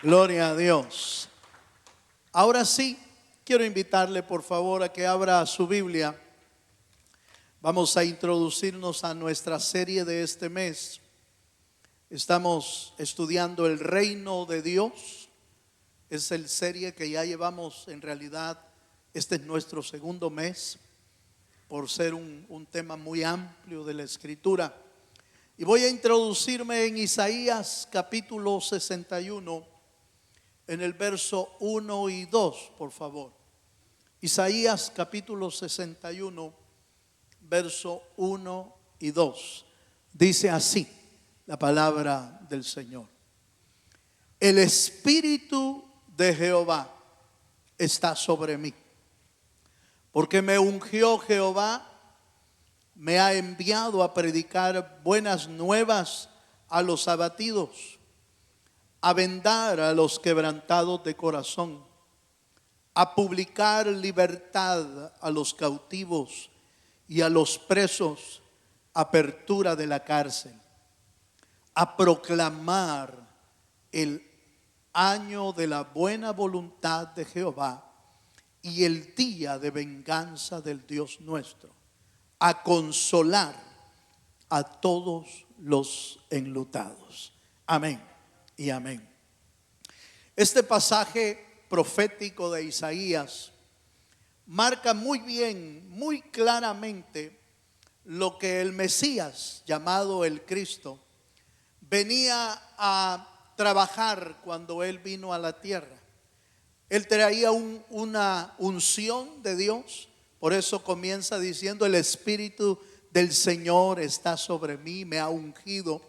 Gloria a Dios. Ahora sí, quiero invitarle por favor a que abra su Biblia. Vamos a introducirnos a nuestra serie de este mes. Estamos estudiando el reino de Dios. Es el serie que ya llevamos, en realidad, este es nuestro segundo mes, por ser un tema muy amplio de la Escritura. Y voy a introducirme en Isaías capítulo 61, en el verso 1 y 2, por favor. Isaías capítulo 61, verso 1 y 2. Dice así la palabra del Señor: el Espíritu de Jehová está sobre mí, porque me ungió Jehová, me ha enviado a predicar buenas nuevas a los abatidos, a vendar a los quebrantados de corazón, a publicar libertad a los cautivos y a los presos, apertura de la cárcel, a proclamar el año de la buena voluntad de Jehová y el día de venganza del Dios nuestro, a consolar a todos los enlutados. Amén y amén. Este pasaje profético de Isaías marca muy bien, muy claramente lo que el Mesías, llamado el Cristo, venía a trabajar cuando Él vino a la tierra. Él traía una unción de Dios. Por eso comienza diciendo: el Espíritu del Señor está sobre mí, me ha ungido.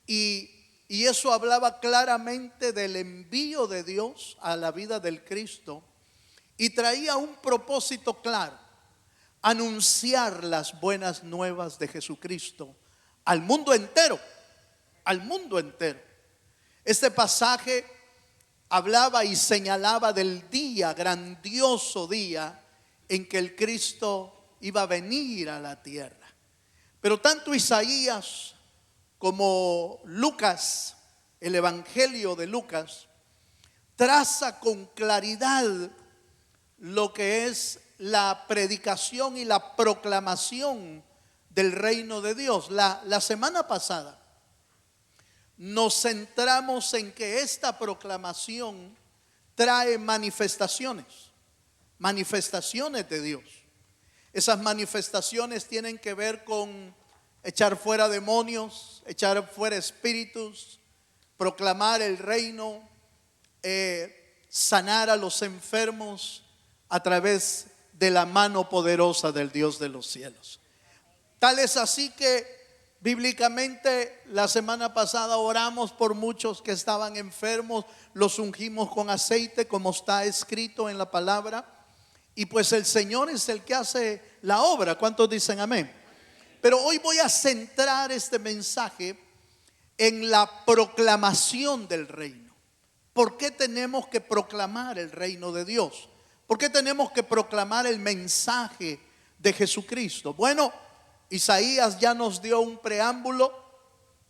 Y eso hablaba claramente del envío de Dios a la vida del Cristo, y traía un propósito claro: anunciar las buenas nuevas de Jesucristo al mundo entero, al mundo entero. Este pasaje hablaba y señalaba del día, grandioso día, en que el Cristo iba a venir a la tierra. Pero tanto Isaías como Lucas, el Evangelio de Lucas, traza con claridad lo que es la predicación y la proclamación del reino de Dios. La semana pasada nos centramos en que esta proclamación trae manifestaciones de Dios. Esas manifestaciones tienen que ver con echar fuera demonios, echar fuera espíritus, proclamar el reino, sanar a los enfermos a través de la mano poderosa del Dios de los cielos. Tal es así que bíblicamente la semana pasada oramos por muchos que estaban enfermos, los ungimos con aceite como está escrito en la palabra. Y pues el Señor es el que hace la obra. ¿Cuántos dicen amén? Pero hoy voy a centrar este mensaje en la proclamación del reino. ¿Por qué tenemos que proclamar el reino de Dios? ¿Por qué tenemos que proclamar el mensaje de Jesucristo? Bueno, Isaías ya nos dio un preámbulo,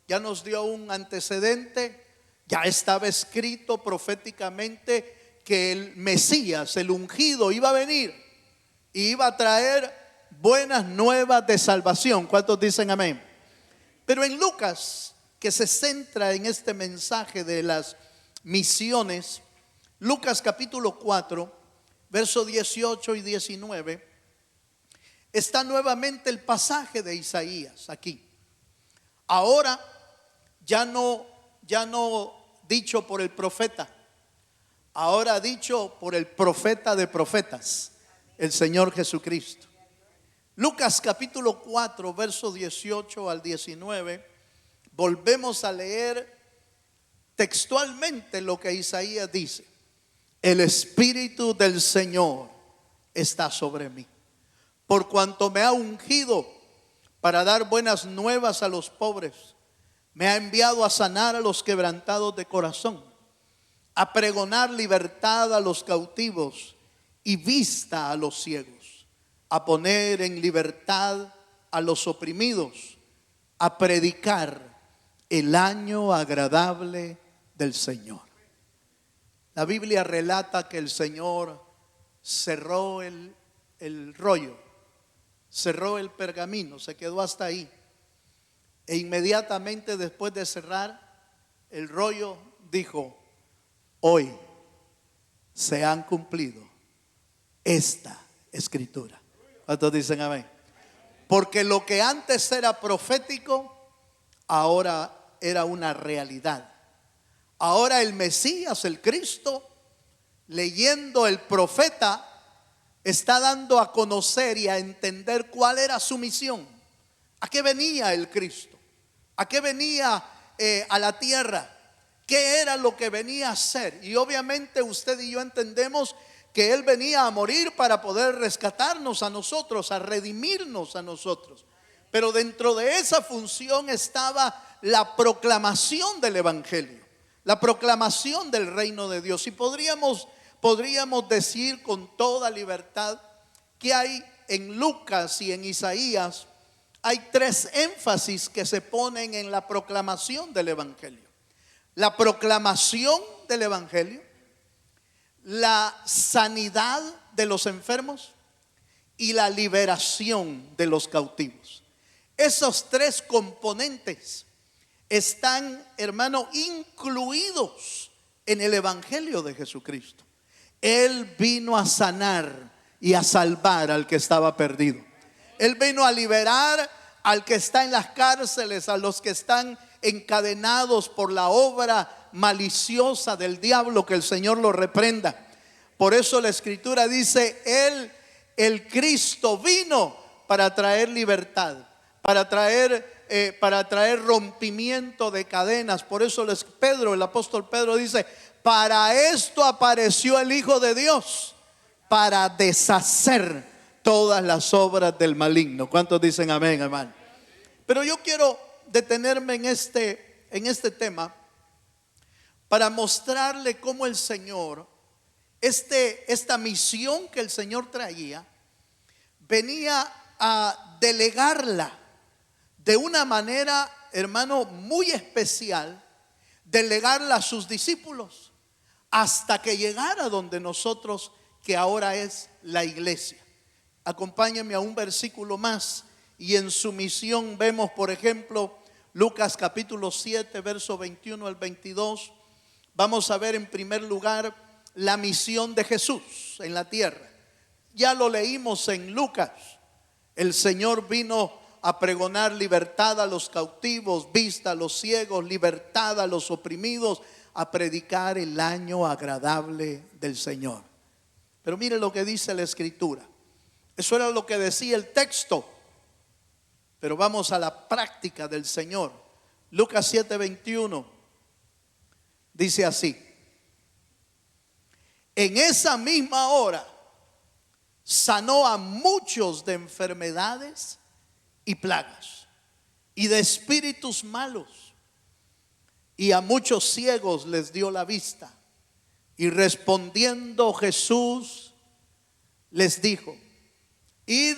ya nos dio un antecedente. Ya estaba escrito proféticamente que el Mesías, el ungido, iba a venir y iba a traer buenas nuevas de salvación. ¿Cuántos dicen amén? Pero en Lucas, que se centra en este mensaje de las misiones, Lucas capítulo 4, versos 18 y 19, está nuevamente el pasaje de Isaías aquí. Ahora ya no dicho por el profeta, ahora dicho por el profeta de profetas, el Señor Jesucristo. Lucas capítulo 4, verso 18 al 19, volvemos a leer textualmente lo que Isaías dice: el Espíritu del Señor está sobre mí, por cuanto me ha ungido para dar buenas nuevas a los pobres, me ha enviado a sanar a los quebrantados de corazón, a pregonar libertad a los cautivos y vista a los ciegos, a poner en libertad a los oprimidos, a predicar el año agradable del Señor. La Biblia relata que el Señor cerró el rollo, cerró el pergamino, se quedó hasta ahí. E inmediatamente después de cerrar el rollo, dijo: hoy se han cumplido esta escritura. ¿Cuántos dicen amén? Porque lo que antes era profético, ahora era una realidad. Ahora el Mesías, el Cristo, leyendo el profeta, está dando a conocer y a entender cuál era su misión. ¿A qué venía el Cristo? ¿A qué venía a la tierra? ¿Qué era lo que venía a hacer? Y obviamente usted y yo entendemos que Él venía a morir para poder rescatarnos a nosotros, a redimirnos a nosotros. Pero dentro de esa función estaba la proclamación del Evangelio, la proclamación del reino de Dios. Y podríamos decir con toda libertad que hay en Lucas y en Isaías, hay tres énfasis que se ponen en la proclamación del Evangelio: la proclamación del Evangelio, la sanidad de los enfermos y la liberación de los cautivos. Esos tres componentes están, hermano, incluidos en el Evangelio de Jesucristo. Él vino a sanar y a salvar al que estaba perdido. Él vino a liberar al que está en las cárceles, a los que están encadenados por la obra maliciosa del diablo, que el Señor lo reprenda. Por eso la Escritura dice: el Cristo vino para traer libertad, para traer rompimiento de cadenas. Por eso el apóstol Pedro dice: para esto apareció el Hijo de Dios, para deshacer todas las obras del maligno. ¿Cuántos dicen amén, hermano? Pero yo quiero detenerme en este tema para mostrarle cómo el Señor, esta misión que el Señor traía, venía a delegarla de una manera, hermano, muy especial, delegarla a sus discípulos hasta que llegara donde nosotros, que ahora es la iglesia. Acompáñenme a un versículo más, y en su misión vemos, por ejemplo, Lucas capítulo 7, verso 21 al 22. Vamos a ver en primer lugar la misión de Jesús en la tierra. Ya lo leímos en Lucas. El Señor vino a pregonar libertad a los cautivos, vista a los ciegos, libertad a los oprimidos, a predicar el año agradable del Señor. Pero mire lo que dice la Escritura. Eso era lo que decía el texto, pero vamos a la práctica del Señor. Lucas 7:21 dice así: en esa misma hora sanó a muchos de enfermedades y plagas y de espíritus malos, y a muchos ciegos les dio la vista. Y respondiendo Jesús les dijo: id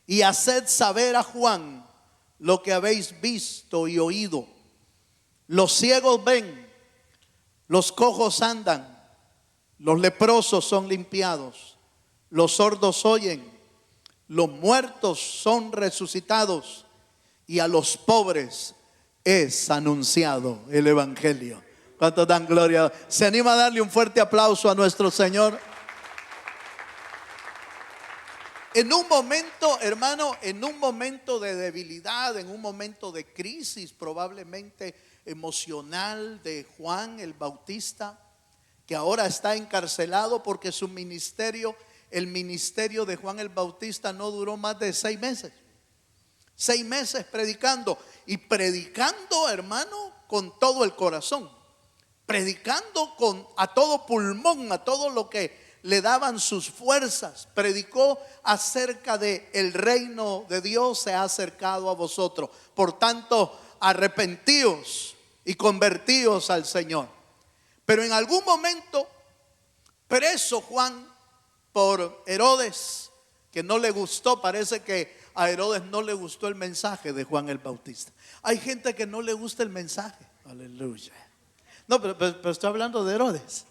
y haced saber a Juan lo que habéis visto y oído. Los ciegos ven, los cojos andan, los leprosos son limpiados, los sordos oyen, los muertos son resucitados, y a los pobres es anunciado el Evangelio. ¿Cuántos dan gloria? ¿Se anima a darle un fuerte aplauso a nuestro Señor? En un momento, hermano, en un momento de debilidad, en un momento de crisis probablemente emocional de Juan el Bautista, que ahora está encarcelado porque su ministerio, el ministerio de Juan el Bautista, no duró más de 6 meses. 6 meses predicando, y predicando, hermano, con todo el corazón, predicando a todo pulmón, a todo lo que le daban sus fuerzas. Predicó acerca de el reino de Dios se ha acercado a vosotros, por tanto arrepentíos y convertíos al Señor. Pero en algún momento, preso Juan por Herodes, que no le gustó, parece que a Herodes no le gustó el mensaje de Juan el Bautista. Hay gente que no le gusta el mensaje, aleluya. No, pero estoy hablando de Herodes.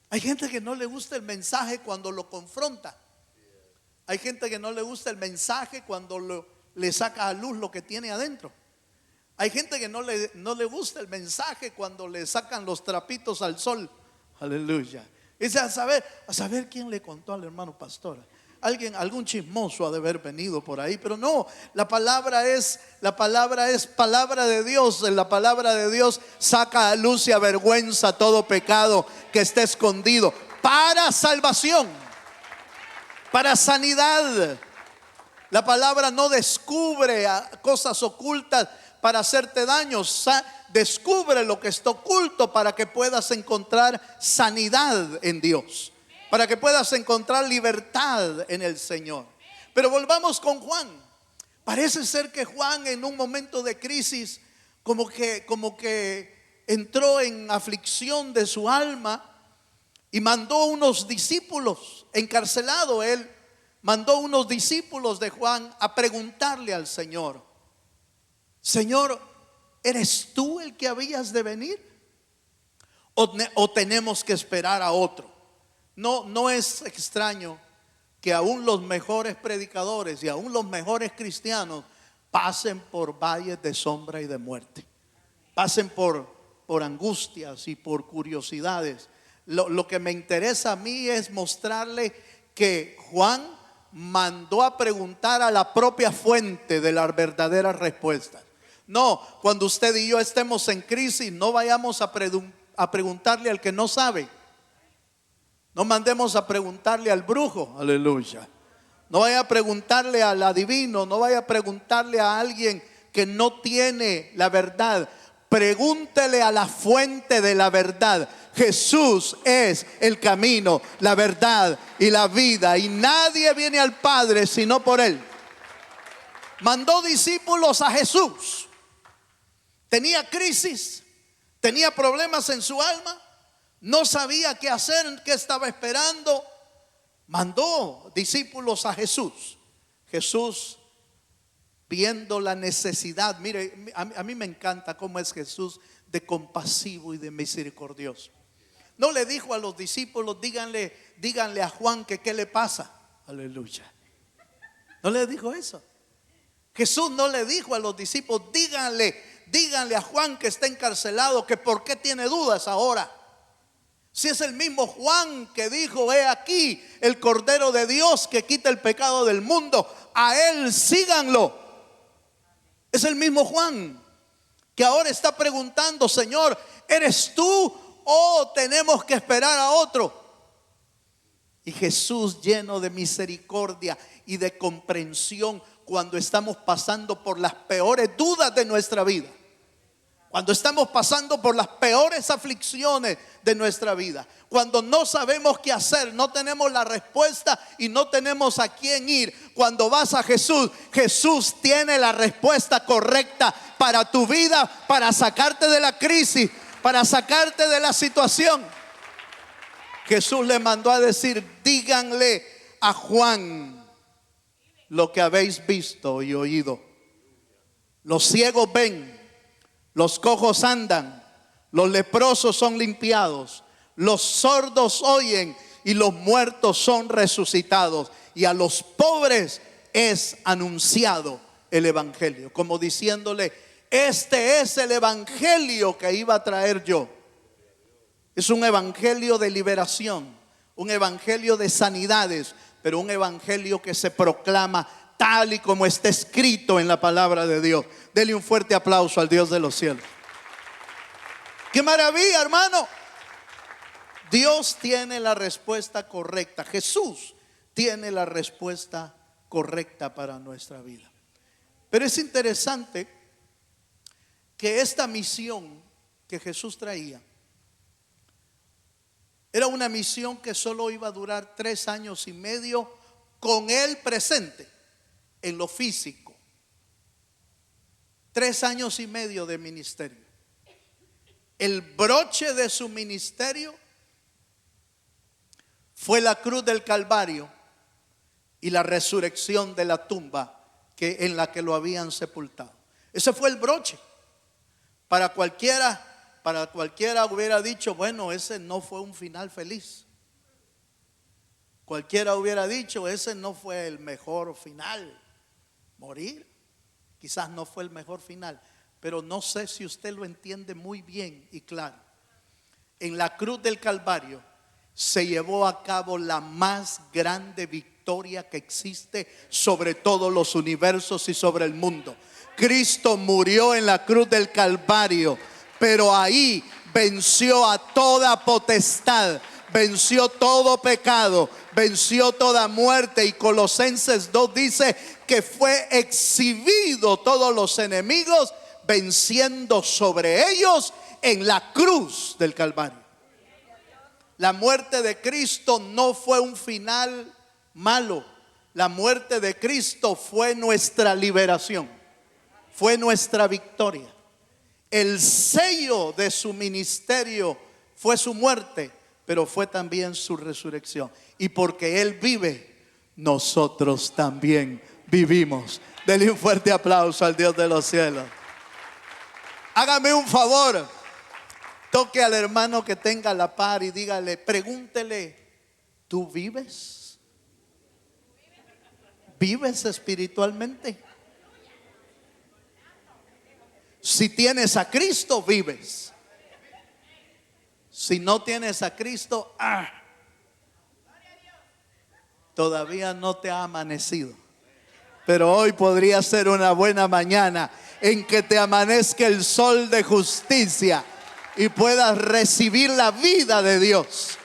Hay gente que no le gusta el mensaje cuando lo confronta. Hay gente que no le gusta el mensaje cuando le saca a luz lo que tiene adentro. Hay gente que no le gusta el mensaje cuando le sacan los trapitos al sol. Aleluya. Dice a saber quién le contó al hermano pastor. Algún chismoso ha de haber venido por ahí, pero no, la palabra es palabra de Dios. En la palabra de Dios saca a luz y avergüenza todo pecado que esté escondido para salvación, para sanidad. La palabra no descubre cosas ocultas para hacerte daño. Descubre lo que está oculto para que puedas encontrar sanidad en Dios, para que puedas encontrar libertad en el Señor. Pero volvamos con Juan. Parece ser que Juan, en un momento de crisis, como que entró en aflicción de su alma y mandó unos discípulos encarcelados. Él mandó unos discípulos de Juan a preguntarle al Señor: Señor, ¿eres tú el que habías de venir? ¿O tenemos que esperar a otro? No es extraño que aún los mejores predicadores y aún los mejores cristianos pasen por valles de sombra y de muerte. Pasen por angustias y por curiosidades. Lo que me interesa a mí es mostrarle que Juan mandó a preguntar a la propia fuente de las verdaderas respuestas. No, cuando usted y yo estemos en crisis, no vayamos a preguntarle al que no sabe. No mandemos a preguntarle al brujo, aleluya. No vaya a preguntarle al adivino, no vaya a preguntarle a alguien que no tiene la verdad. Pregúntele a la fuente de la verdad. Jesús es el camino, la verdad y la vida, y nadie viene al Padre sino por Él. Mandó discípulos a Jesús. Tenía crisis, tenía problemas en su alma, no sabía qué hacer, qué estaba esperando. Mandó discípulos a Jesús. Jesús, viendo la necesidad, mire, a mí me encanta cómo es Jesús de compasivo y de misericordioso. No le dijo a los discípulos: díganle a Juan que qué le pasa. Aleluya. No le dijo eso. Jesús no le dijo a los discípulos: díganle a Juan que está encarcelado, que por qué tiene dudas ahora. Si es el mismo Juan que dijo: he aquí el Cordero de Dios que quita el pecado del mundo, a él síganlo. Es el mismo Juan que ahora está preguntando: Señor, ¿eres tú o tenemos que esperar a otro? Y Jesús, lleno de misericordia y de comprensión, cuando estamos pasando por las peores dudas de nuestra vida, cuando estamos pasando por las peores aflicciones de nuestra vida, cuando no sabemos qué hacer, no tenemos la respuesta y no tenemos a quién ir, cuando vas a Jesús, Jesús tiene la respuesta correcta para tu vida, para sacarte de la crisis, para sacarte de la situación. Jesús le mandó a decir: díganle a Juan lo que habéis visto y oído. Los ciegos ven, los cojos andan, los leprosos son limpiados, los sordos oyen y los muertos son resucitados, y a los pobres es anunciado el evangelio. Como diciéndole: este es el evangelio que iba a traer yo. Es un evangelio de liberación, un evangelio de sanidades, pero un evangelio que se proclama tal y como está escrito en la palabra de Dios. Dele un fuerte aplauso al Dios de los cielos. ¡Qué maravilla, hermano! Dios tiene la respuesta correcta. Jesús tiene la respuesta correcta para nuestra vida. Pero es interesante que esta misión que Jesús traía era una misión que solo iba a durar 3 años y medio con Él presente en lo físico. 3 años y medio de ministerio. El broche de su ministerio fue la cruz del Calvario y la resurrección de la tumba en la que lo habían sepultado. Ese fue el broche. Para para cualquiera hubiera dicho, bueno, ese no fue un final feliz. Cualquiera hubiera dicho, ese no fue el mejor final. Morir quizás no fue el mejor final, pero no sé si usted lo entiende muy bien y claro. En la cruz del Calvario se llevó a cabo la más grande victoria que existe sobre todos los universos y sobre el mundo. Cristo murió en la cruz del Calvario, pero ahí venció a toda potestad, venció todo pecado, venció toda muerte. Y Colosenses 2 dice que fue exhibido todos los enemigos, venciendo sobre ellos en la cruz del Calvario. La muerte de Cristo no fue un final malo. La muerte de Cristo fue nuestra liberación, fue nuestra victoria. El sello de su ministerio fue su muerte, pero fue también su resurrección. Y porque Él vive, nosotros también vivimos. Denle un fuerte aplauso al Dios de los cielos. Hágame un favor, toque al hermano que tenga la par y dígale, pregúntele, ¿tú vives? ¿Vives espiritualmente? Si tienes a Cristo, vives. Si no tienes a Cristo, todavía no te ha amanecido. Pero hoy podría ser una buena mañana en que te amanezca el sol de justicia y puedas recibir la vida de Dios.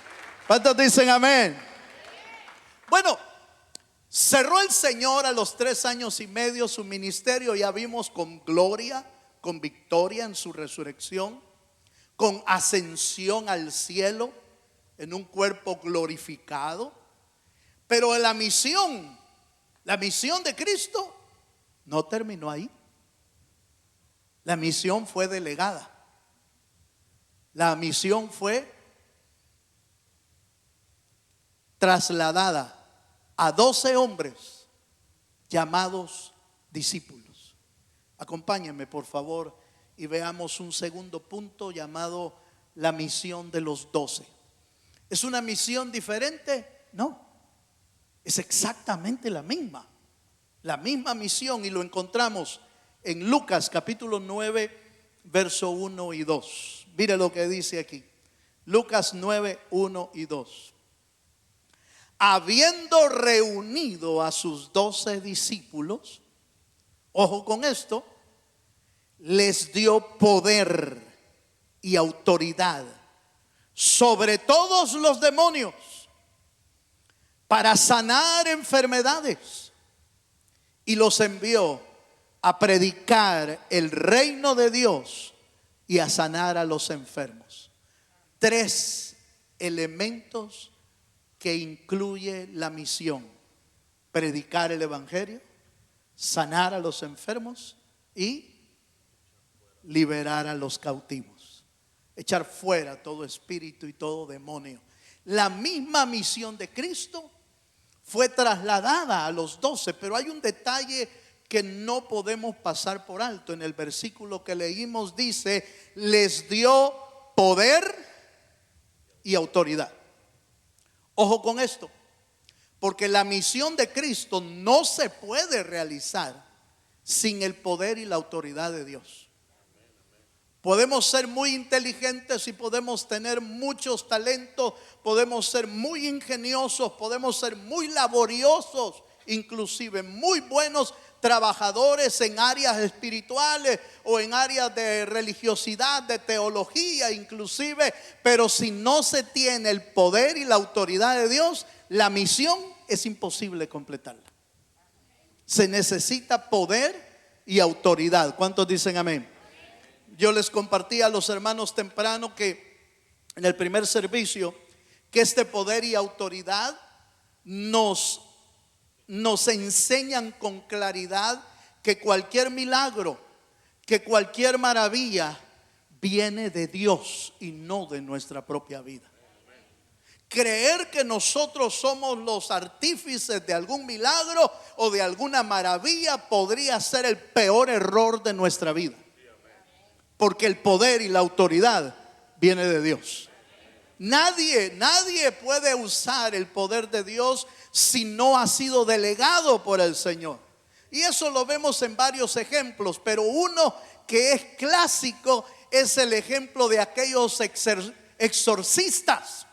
¿Cuántos dicen amén? Bueno, cerró el Señor a los 3 años y medio su ministerio. Ya vimos con gloria, con victoria en su resurrección, con ascensión al cielo en un cuerpo glorificado. Pero la misión de Cristo no terminó ahí. La misión fue delegada. La misión fue trasladada a 12 hombres llamados discípulos. Acompáñenme por favor y veamos un segundo punto llamado la misión de los 12. ¿Es una misión diferente? No, es exactamente la misma misión, y lo encontramos en Lucas capítulo 9 verso 1 y 2. Mire lo que dice aquí, Lucas 9, 1 y 2. Habiendo reunido a sus 12 discípulos, ojo con esto, les dio poder y autoridad sobre todos los demonios para sanar enfermedades, y los envió a predicar el reino de Dios y a sanar a los enfermos. 3 elementos que incluye la misión: predicar el evangelio, sanar a los enfermos y liberar a los cautivos, echar fuera todo espíritu y todo demonio. La misma misión de Cristo fue trasladada a los 12, pero hay un detalle que no podemos pasar por alto. En el versículo que leímos dice, les dio poder y autoridad. Ojo con esto, porque la misión de Cristo no se puede realizar sin el poder y la autoridad de Dios. Podemos ser muy inteligentes y podemos tener muchos talentos, podemos ser muy ingeniosos, podemos ser muy laboriosos, inclusive muy buenos trabajadores en áreas espirituales o en áreas de religiosidad, de teología inclusive, pero si no se tiene el poder y la autoridad de Dios, la misión es imposible completarla. Se necesita poder y autoridad. ¿Cuántos dicen amén? Yo les compartí a los hermanos temprano que en el primer servicio que este poder y autoridad nos enseñan con claridad que cualquier milagro, que cualquier maravilla viene de Dios y no de nuestra propia vida. Creer que nosotros somos los artífices de algún milagro o de alguna maravilla podría ser el peor error de nuestra vida. porque el poder y la autoridad viene de Dios. Nadie puede usar el poder de Dios si no ha sido delegado por el Señor. Y eso lo vemos en varios ejemplos, pero uno que es clásico es el ejemplo de aquellos exorcistas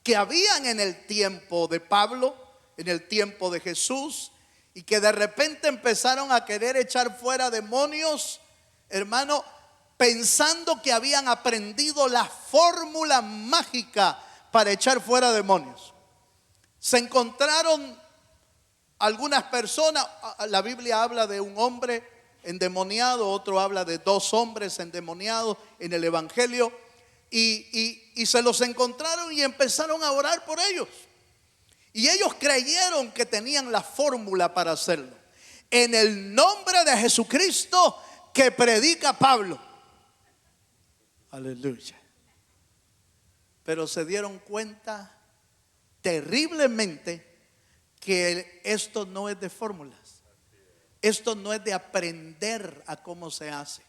que habían en el tiempo de Pablo, en el tiempo de Jesús, y que de repente empezaron a querer echar fuera demonios, hermano, pensando que habían aprendido la fórmula mágica para echar fuera demonios. Se encontraron algunas personas, la Biblia habla de un hombre endemoniado, otro habla de 2 hombres endemoniados en el Evangelio, y se los encontraron y empezaron a orar por ellos. Y ellos creyeron que tenían la fórmula para hacerlo. En el nombre de Jesucristo que predica Pablo. Aleluya. Pero se dieron cuenta terriblemente que esto no es de fórmulas. Esto no es de aprender a cómo se hace.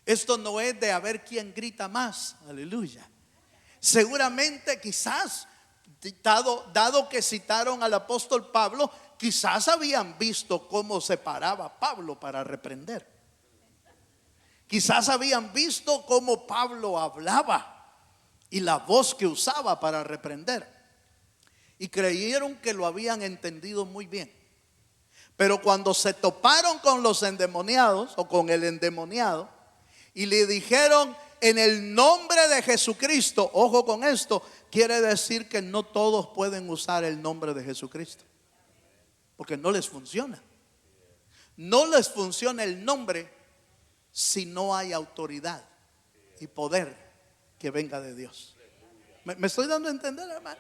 Esto no es de a ver quién grita más. Aleluya. Seguramente quizás, dado que citaron al apóstol Pablo, quizás habían visto cómo se paraba Pablo para reprender. Quizás habían visto cómo Pablo hablaba y la voz que usaba para reprender. Y creyeron que lo habían entendido muy bien. Pero cuando se toparon con los endemoniados o con el endemoniado y le dijeron en el nombre de Jesucristo, ojo con esto, quiere decir que no todos pueden usar el nombre de Jesucristo, porque no les funciona. No les funciona el nombre si no hay autoridad y poder que venga de Dios. ¿Me estoy dando a entender, hermano?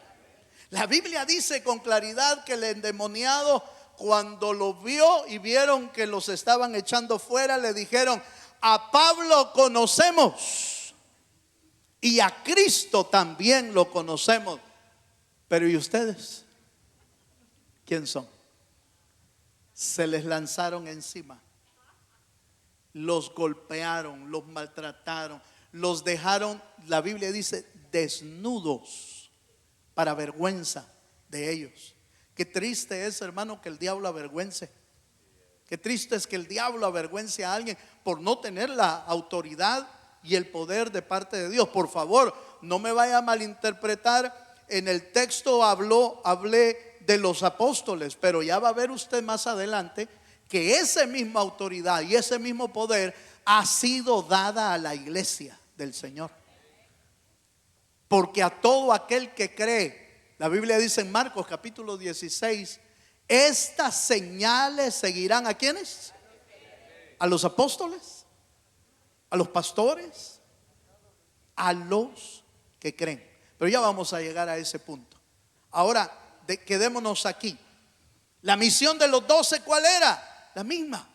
La Biblia dice con claridad que el endemoniado, cuando lo vio y vieron que los estaban echando fuera, le dijeron: a Pablo conocemos y a Cristo también lo conocemos, pero ¿y ustedes? ¿Quién son? Se les lanzaron encima, los golpearon, los maltrataron, los dejaron, la Biblia dice, desnudos para vergüenza de ellos. Qué triste es, hermano, que el diablo avergüence. Qué triste es que el diablo avergüence a alguien por no tener la autoridad y el poder de parte de Dios. Por favor, no me vaya a malinterpretar. En el texto hablé de los apóstoles, pero ya va a ver usted más adelante que esa misma autoridad y ese mismo poder ha sido dada a la iglesia del Señor. Porque a todo aquel que cree, la Biblia dice en Marcos capítulo 16, estas señales seguirán ¿a quiénes? A los apóstoles, a los pastores, a los que creen. Pero ya vamos a llegar a ese punto. Ahora quedémonos aquí. La misión de los 12, ¿cuál era? La misma.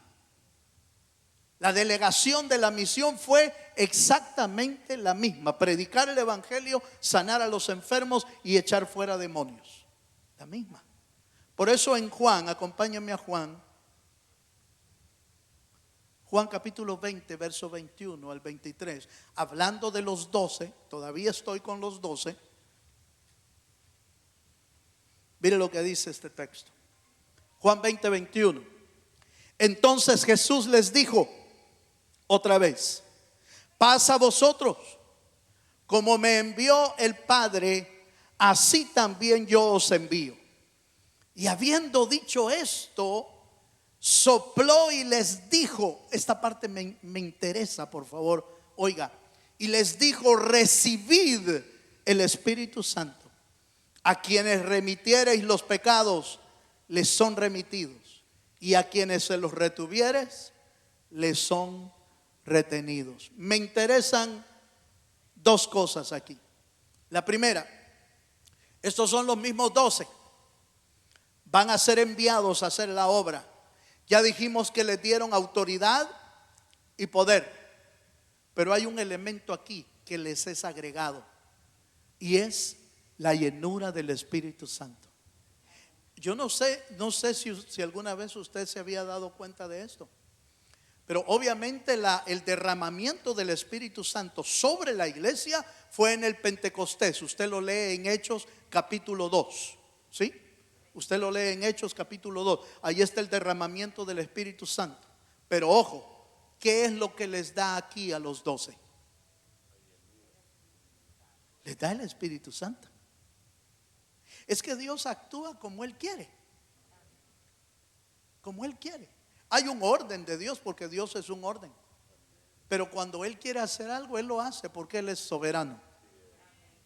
La delegación de la misión fue exactamente la misma: predicar el evangelio, sanar a los enfermos y echar fuera demonios. La misma. Por eso en Juan, acompáñenme a Juan capítulo 20, verso 21 al 23, hablando de los 12, todavía estoy con los 12. Mire lo que dice este texto. Juan 20, 21. Entonces Jesús les dijo otra vez: paz a vosotros, como me envió el Padre, así también yo os envío. Y habiendo dicho esto, sopló y les dijo, esta parte me interesa, por favor, oiga, y les dijo: recibid el Espíritu Santo. A quienes remitiereis los pecados, les son remitidos, y a quienes se los retuvieres, les son retenidos. Me interesan 2 cosas aquí. La primera, estos son los mismos 12, van a ser enviados a hacer la obra. Ya dijimos que les dieron autoridad y poder, pero hay un elemento aquí que les es agregado, y es la llenura del Espíritu Santo. Yo no sé si alguna vez usted se había dado cuenta de esto, Pero obviamente el derramamiento del Espíritu Santo sobre la iglesia fue en el Pentecostés. Usted lo lee en Hechos capítulo 2, ¿sí? Usted lo lee en Hechos capítulo 2. Ahí está el derramamiento del Espíritu Santo. Pero ojo, ¿qué es lo que les da aquí a los 12? Les da el Espíritu Santo. Es que Dios actúa como Él quiere. Como Él quiere. Hay un orden de Dios porque Dios es un orden. Pero cuando Él quiere hacer algo, Él lo hace porque Él es soberano.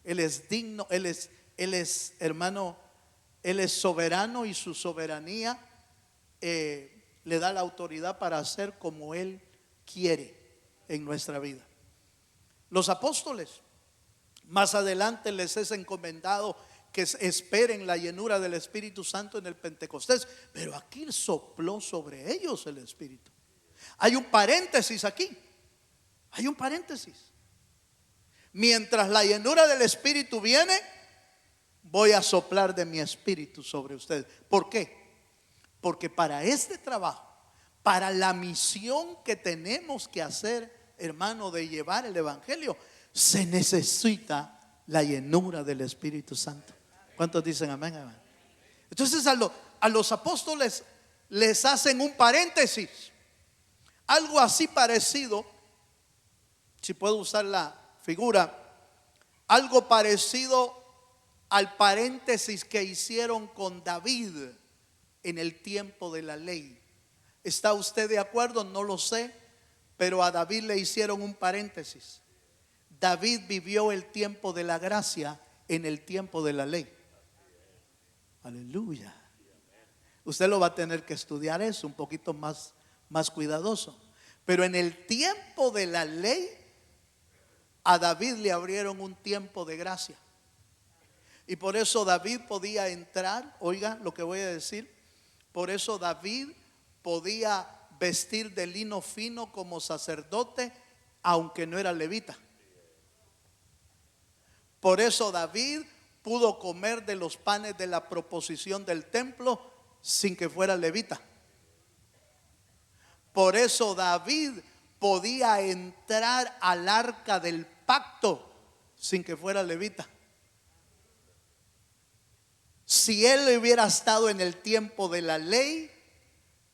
Él es digno, Él es hermano, Él es soberano y su soberanía le da la autoridad para hacer como Él quiere en nuestra vida. Los apóstoles, más adelante les es encomendado que esperen la llenura del Espíritu Santo en el Pentecostés, pero aquí sopló sobre ellos el Espíritu. Hay un paréntesis aquí. Hay un paréntesis. Mientras la llenura del Espíritu viene, voy a soplar de mi Espíritu sobre ustedes. ¿Por qué? Porque para este trabajo, para la misión que tenemos que hacer, hermano, de llevar el Evangelio, se necesita la llenura del Espíritu Santo. ¿Cuántos dicen amén, amén? Entonces a los apóstoles les hacen un paréntesis. Algo así parecido, si puedo usar la figura, algo parecido al paréntesis que hicieron con David en el tiempo de la ley. ¿Está usted de acuerdo? No lo sé, pero a David le hicieron un paréntesis. David vivió el tiempo de la gracia en el tiempo de la ley. Aleluya. Usted lo va a tener que estudiar eso un poquito más cuidadoso. Pero en el tiempo de la ley, a David le abrieron un tiempo de gracia. Y por eso David podía entrar, oiga lo que voy a decir, por eso David podía vestir de lino fino como sacerdote, aunque no era levita. Por eso David pudo comer de los panes de la proposición del templo sin que fuera levita. Por eso David podía entrar al arca del pacto sin que fuera levita. Si él hubiera estado en el tiempo de la ley,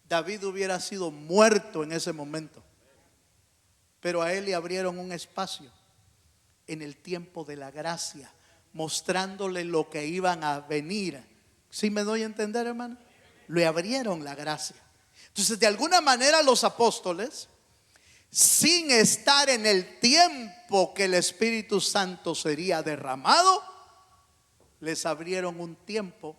David hubiera sido muerto en ese momento. Pero a él le abrieron un espacio en el tiempo de la gracia, mostrándole lo que iban a venir. ¿Sí me doy a entender, hermano? Le abrieron la gracia. Entonces, de alguna manera los apóstoles, sin estar en el tiempo que el Espíritu Santo sería derramado, les abrieron un tiempo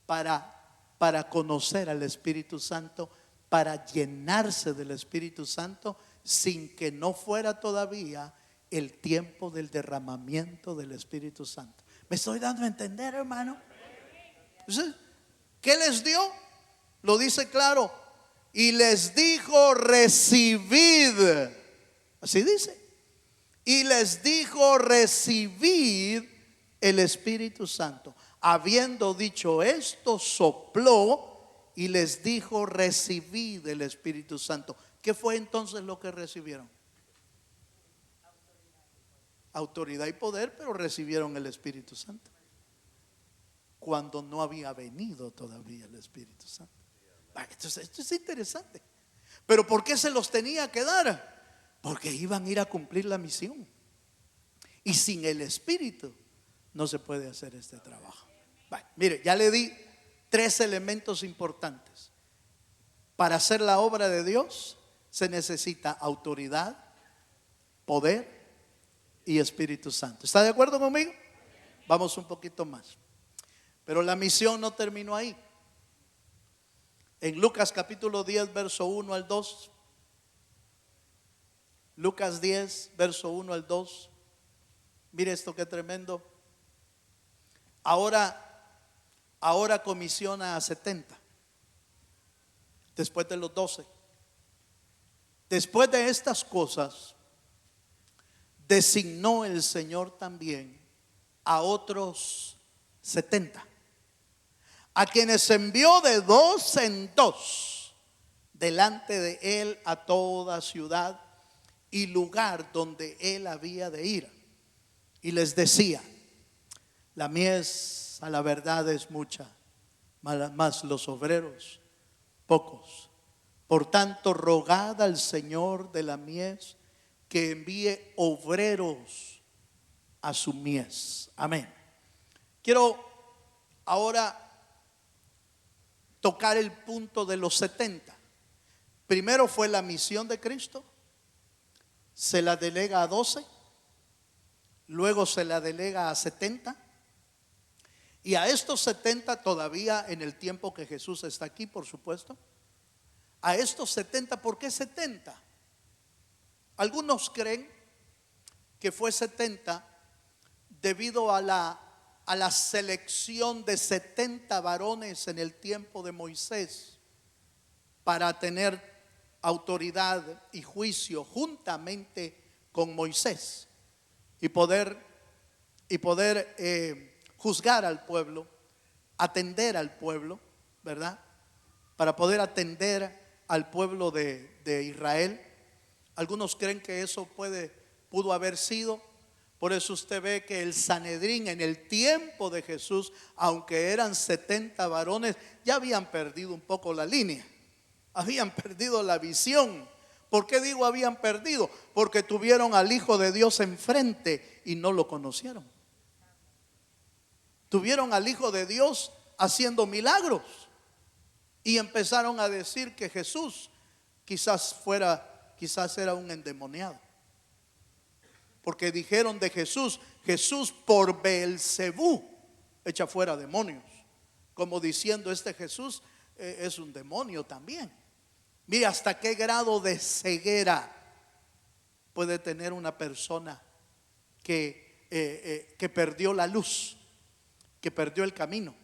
para conocer al Espíritu Santo, para llenarse del Espíritu Santo, sin que no fuera todavía el tiempo del derramamiento del Espíritu Santo. ¿Me estoy dando a entender, hermano? Entonces, ¿qué les dio? Lo dice claro. Y les dijo: recibid. Así dice. Y les dijo: recibid el Espíritu Santo. Habiendo dicho esto, sopló y les dijo: recibid el Espíritu Santo. ¿Qué fue entonces lo que recibieron? Autoridad y poder, pero recibieron el Espíritu Santo cuando no había venido todavía el Espíritu Santo. Entonces, esto es interesante. Pero ¿por qué se los tenía que dar? Porque iban a ir a cumplir la misión. Y sin el Espíritu no se puede hacer este trabajo. Mire, ya le di 3 elementos importantes. Para hacer la obra de Dios se necesita autoridad, poder y Espíritu Santo. ¿Está de acuerdo conmigo? Vamos un poquito más. Pero la misión no terminó ahí. En Lucas capítulo 10, verso 1 al 2. Lucas 10, verso 1 al 2. Mire esto que tremendo. Ahora comisiona a 70. Después de los 12. Después de estas cosas, designó el Señor también a otros 70, a quienes envió de 2 en 2, delante de él a toda ciudad y lugar donde él había de ir. Y les decía: la mies a la verdad es mucha, mas los obreros pocos. Por tanto, rogad al Señor de la mies que envíe obreros a su mies. Amén. Quiero ahora tocar el punto de los 70. Primero fue la misión de Cristo, se la delega a 12, luego se la delega a 70, y a estos 70 todavía en el tiempo que Jesús está aquí, por supuesto. A estos 70, ¿por qué 70? Algunos creen que fue 70 debido a la selección de 70 varones en el tiempo de Moisés para tener autoridad y juicio juntamente con Moisés y poder juzgar al pueblo, atender al pueblo, ¿verdad? Para poder atender al pueblo de Israel. Algunos creen que eso pudo haber sido. Por eso usted ve que el Sanedrín en el tiempo de Jesús, aunque eran 70 varones, ya habían perdido un poco la línea, habían perdido la visión. ¿Por qué digo habían perdido? Porque tuvieron al Hijo de Dios enfrente y no lo conocieron. Tuvieron al Hijo de Dios haciendo milagros y empezaron a decir que Jesús quizás era un endemoniado. Porque dijeron de Jesús: Jesús por Beelzebú echa fuera demonios. Como diciendo, este Jesús es un demonio también. Mire hasta qué grado de ceguera puede tener una persona que perdió la luz, que perdió el camino.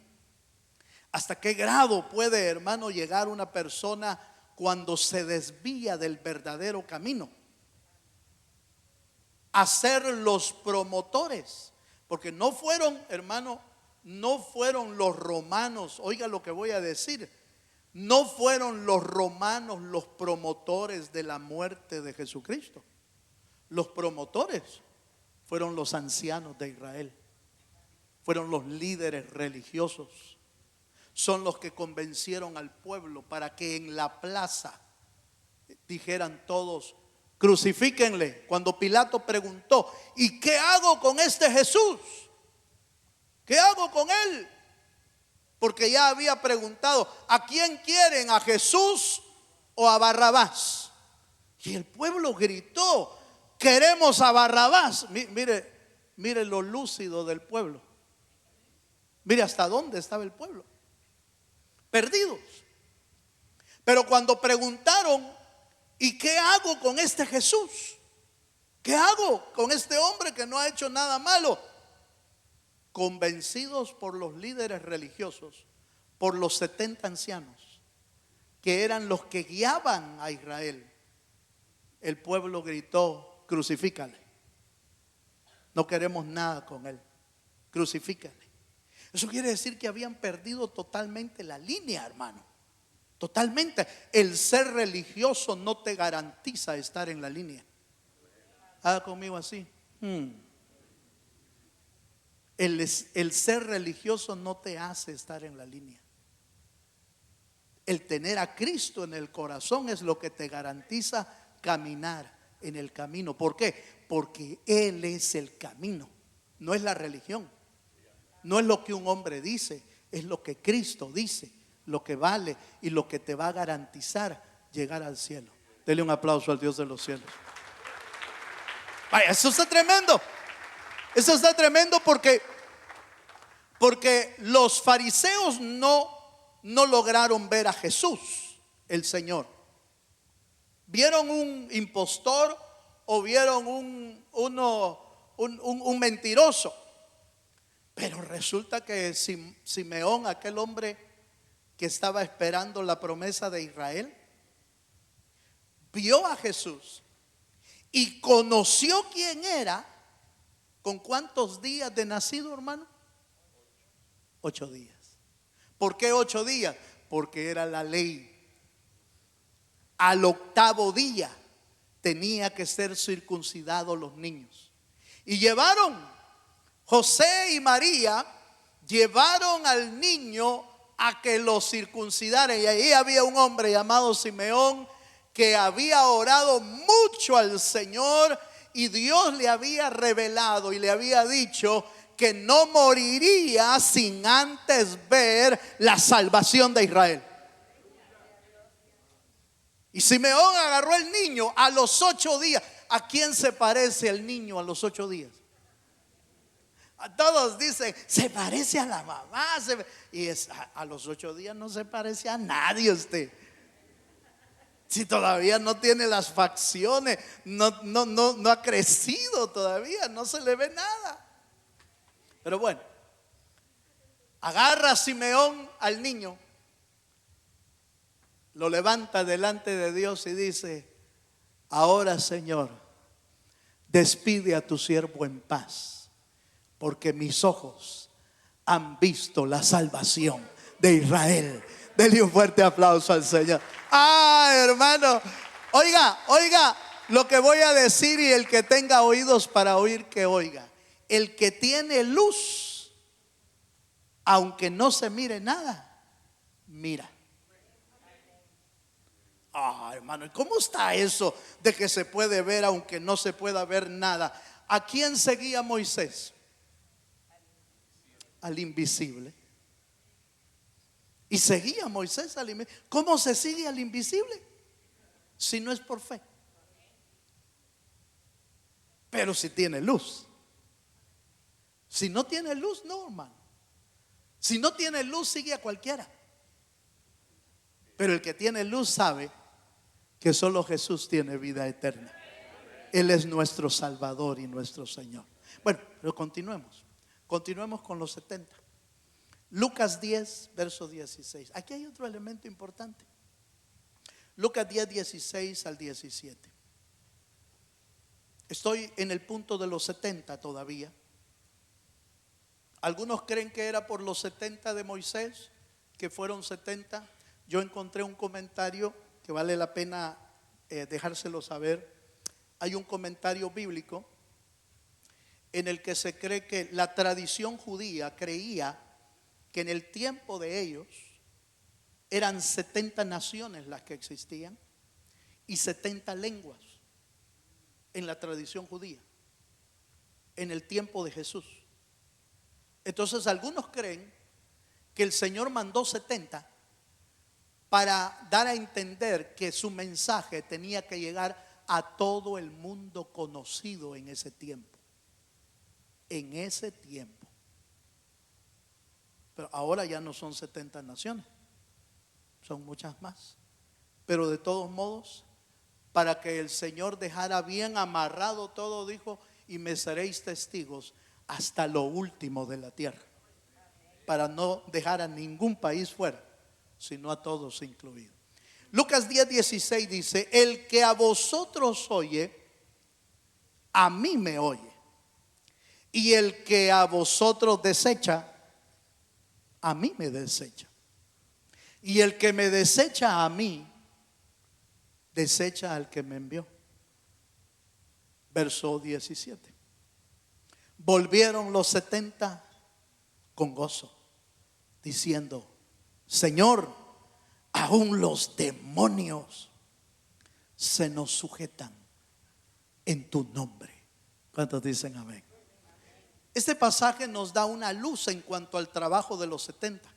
Hasta qué grado puede, hermano, llegar una persona cuando se desvía del verdadero camino a ser los promotores. Porque no fueron, hermano, no fueron los romanos, oiga lo que voy a decir, no fueron los romanos los promotores de la muerte de Jesucristo. Los promotores fueron los ancianos de Israel, fueron los líderes religiosos. Son los que convencieron al pueblo para que en la plaza dijeran todos: crucifíquenle. Cuando Pilato preguntó: ¿y qué hago con este Jesús? ¿Qué hago con él? Porque ya había preguntado: ¿a quién quieren? ¿A Jesús o a Barrabás? Y el pueblo gritó: queremos a Barrabás. Mire lo lúcido del pueblo. Mire hasta dónde estaba el pueblo. Perdidos. Pero cuando preguntaron: ¿y qué hago con este Jesús? ¿Qué hago con este hombre que no ha hecho nada malo? Convencidos por los líderes religiosos, por los 70 ancianos, que eran los que guiaban a Israel, el pueblo gritó: crucifícale. No queremos nada con él, crucifícale. Eso quiere decir que habían perdido totalmente la línea, hermano. Totalmente. El ser religioso no te garantiza estar en la línea. Haga conmigo así. El ser religioso no te hace estar en la línea. El tener a Cristo en el corazón es lo que te garantiza caminar en el camino. ¿Por qué? Porque Él es el camino, no es la religión. No es lo que un hombre dice, es lo que Cristo dice, lo que vale y lo que te va a garantizar llegar al cielo. Dele un aplauso al Dios de los cielos. Vaya, eso está tremendo. Eso está tremendo porque los fariseos no lograron ver a Jesús, el Señor. Vieron un impostor o vieron un mentiroso. Pero resulta que Simeón, aquel hombre que estaba esperando la promesa de Israel, vio a Jesús y conoció quién era. ¿Con cuántos días de nacido, hermano? 8 días. ¿Por qué 8 días? Porque era la ley. al octavo día tenía que ser circuncidados los niños. Y José y María llevaron al niño a que lo circuncidaran. Y ahí había un hombre llamado Simeón que había orado mucho al Señor, y Dios le había revelado y le había dicho que no moriría sin antes ver la salvación de Israel. Y Simeón agarró al niño a los 8 días. ¿A quién se parece el niño a los 8 días? A todos dicen, se parece a la mamá. Y a los 8 días no se parece a nadie usted. Si todavía no tiene las facciones, no ha crecido todavía, no se le ve nada. Pero bueno, agarra a Simeón al niño, lo levanta delante de Dios y dice: ahora, Señor, despide a tu siervo en paz, porque mis ojos han visto la salvación de Israel. Denle un fuerte aplauso al Señor. Hermano, oiga lo que voy a decir, y el que tenga oídos para oír, que oiga. El que tiene luz, aunque no se mire nada, mira. Hermano, ¿cómo está eso de que se puede ver aunque no se pueda ver nada? ¿A quién seguía Moisés? Al invisible. Y seguía Moisés al invisible. ¿Cómo se sigue al invisible? Si no es por fe. Pero si tiene luz. Si no tiene luz, no, hermano. Si no tiene luz, sigue a cualquiera. Pero el que tiene luz sabe que solo Jesús tiene vida eterna. Él es nuestro Salvador y nuestro Señor. Bueno, pero continuemos con los 70. Lucas 10, verso 16. Aquí hay otro elemento importante. Lucas 10, 16 al 17. Estoy en el punto de los 70 todavía. Algunos creen que era por los 70 de Moisés, que fueron 70. Yo encontré un comentario que vale la pena dejárselo saber. Hay un comentario bíblico en el que se cree que la tradición judía creía que en el tiempo de ellos eran 70 naciones las que existían y 70 lenguas en la tradición judía en el tiempo de Jesús. Entonces algunos creen que el Señor mandó 70 para dar a entender que su mensaje tenía que llegar a todo el mundo conocido en ese tiempo. En ese tiempo. Pero ahora ya no son 70 naciones, son muchas más. Pero de todos modos, para que el Señor dejara bien amarrado todo, dijo: y me seréis testigos hasta lo último de la tierra. Para no dejar a ningún país fuera, sino a todos incluidos. Lucas 10, 16 dice: el que a vosotros oye, a mí me oye. Y el que a vosotros desecha, a mí me desecha. Y el que me desecha a mí, desecha al que me envió. Verso 17. Volvieron los 70 con gozo, diciendo: Señor, aún los demonios se nos sujetan en tu nombre. ¿Cuántos dicen amén? Este pasaje nos da una luz en cuanto al trabajo de los 70.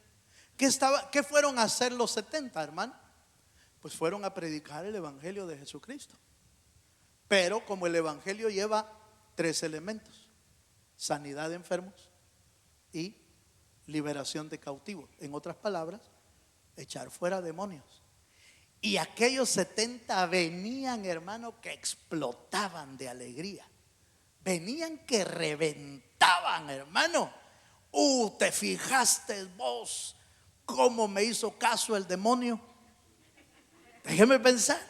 ¿Qué fueron a hacer los 70, hermano? Pues fueron a predicar el evangelio de Jesucristo. Pero como el evangelio lleva 3 elementos: sanidad de enfermos y liberación de cautivos. En otras palabras, echar fuera demonios. Y aquellos 70 venían, hermano, que explotaban de alegría. Venían que reventaban, hermano. ¿Te fijaste vos cómo me hizo caso el demonio? Déjeme pensar.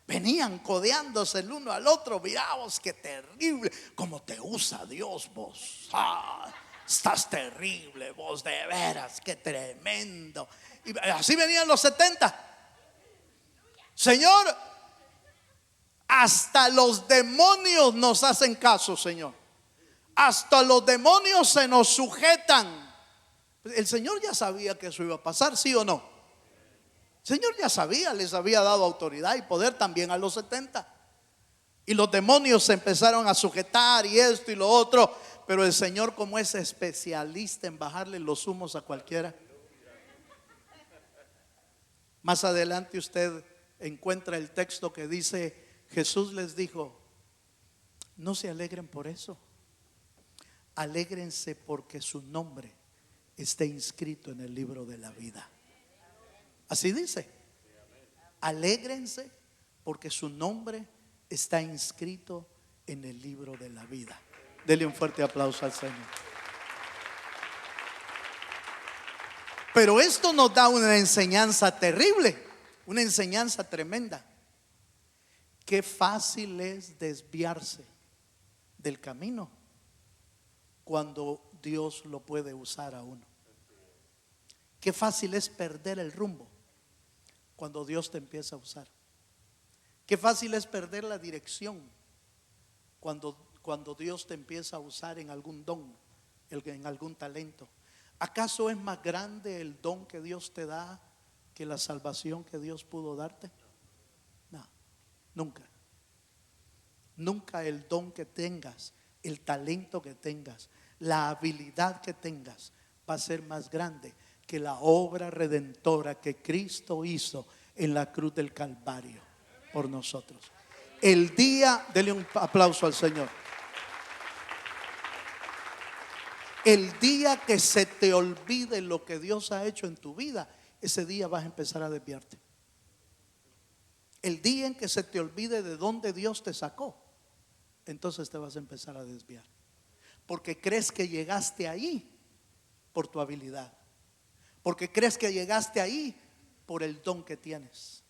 Venían codeándose el uno al otro. Miraos qué terrible, cómo te usa Dios vos. Estás terrible vos, de veras, qué tremendo. Y así venían los 70. Señor, hasta los demonios nos hacen caso, Señor. Hasta los demonios se nos sujetan. El Señor ya sabía que eso iba a pasar, ¿sí o no? El Señor ya sabía, les había dado autoridad y poder también a los 70. Y los demonios se empezaron a sujetar y esto y lo otro. Pero el Señor, como es especialista en bajarle los humos a cualquiera. Más adelante usted encuentra el texto que dice: Jesús les dijo, no se alegren por eso. Alégrense porque su nombre esté inscrito en el libro de la vida. Así dice. Alégrense porque su nombre está inscrito en el libro de la vida. Dele un fuerte aplauso al Señor. Pero esto nos da una enseñanza terrible, una enseñanza tremenda. Qué fácil es desviarse del camino cuando Dios lo puede usar a uno. Qué fácil es perder el rumbo cuando Dios te empieza a usar. Qué fácil es perder la dirección cuando Dios te empieza a usar en algún don, en algún talento. ¿Acaso es más grande el don que Dios te da que la salvación que Dios pudo darte? No, nunca. Nunca el don que tengas, el talento que tengas, la habilidad que tengas va a ser más grande que la obra redentora que Cristo hizo en la cruz del Calvario por nosotros. El día, dele un aplauso al Señor. El día que se te olvide lo que Dios ha hecho en tu vida, ese día vas a empezar a desviarte. El día en que se te olvide de dónde Dios te sacó, entonces te vas a empezar a desviar. Porque crees que llegaste ahí por tu habilidad. Porque crees que llegaste ahí por el don que tienes.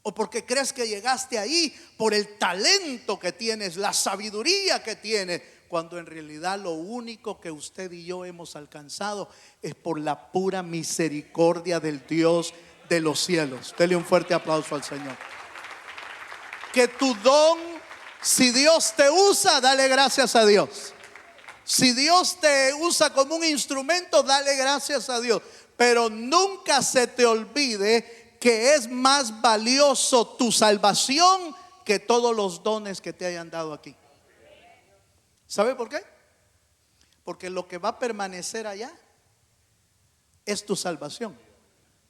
O porque crees que llegaste ahí por el talento que tienes, la sabiduría que tienes. Cuando en realidad lo único que usted y yo hemos alcanzado es por la pura misericordia del Dios de los cielos. Dele un fuerte aplauso al Señor. Que tu don, si Dios te usa, dale gracias a Dios. Si Dios te usa como un instrumento, dale gracias a Dios. Pero nunca se te olvide que es más valioso tu salvación que todos los dones que te hayan dado aquí. ¿Sabe por qué? Porque lo que va a permanecer allá es tu salvación.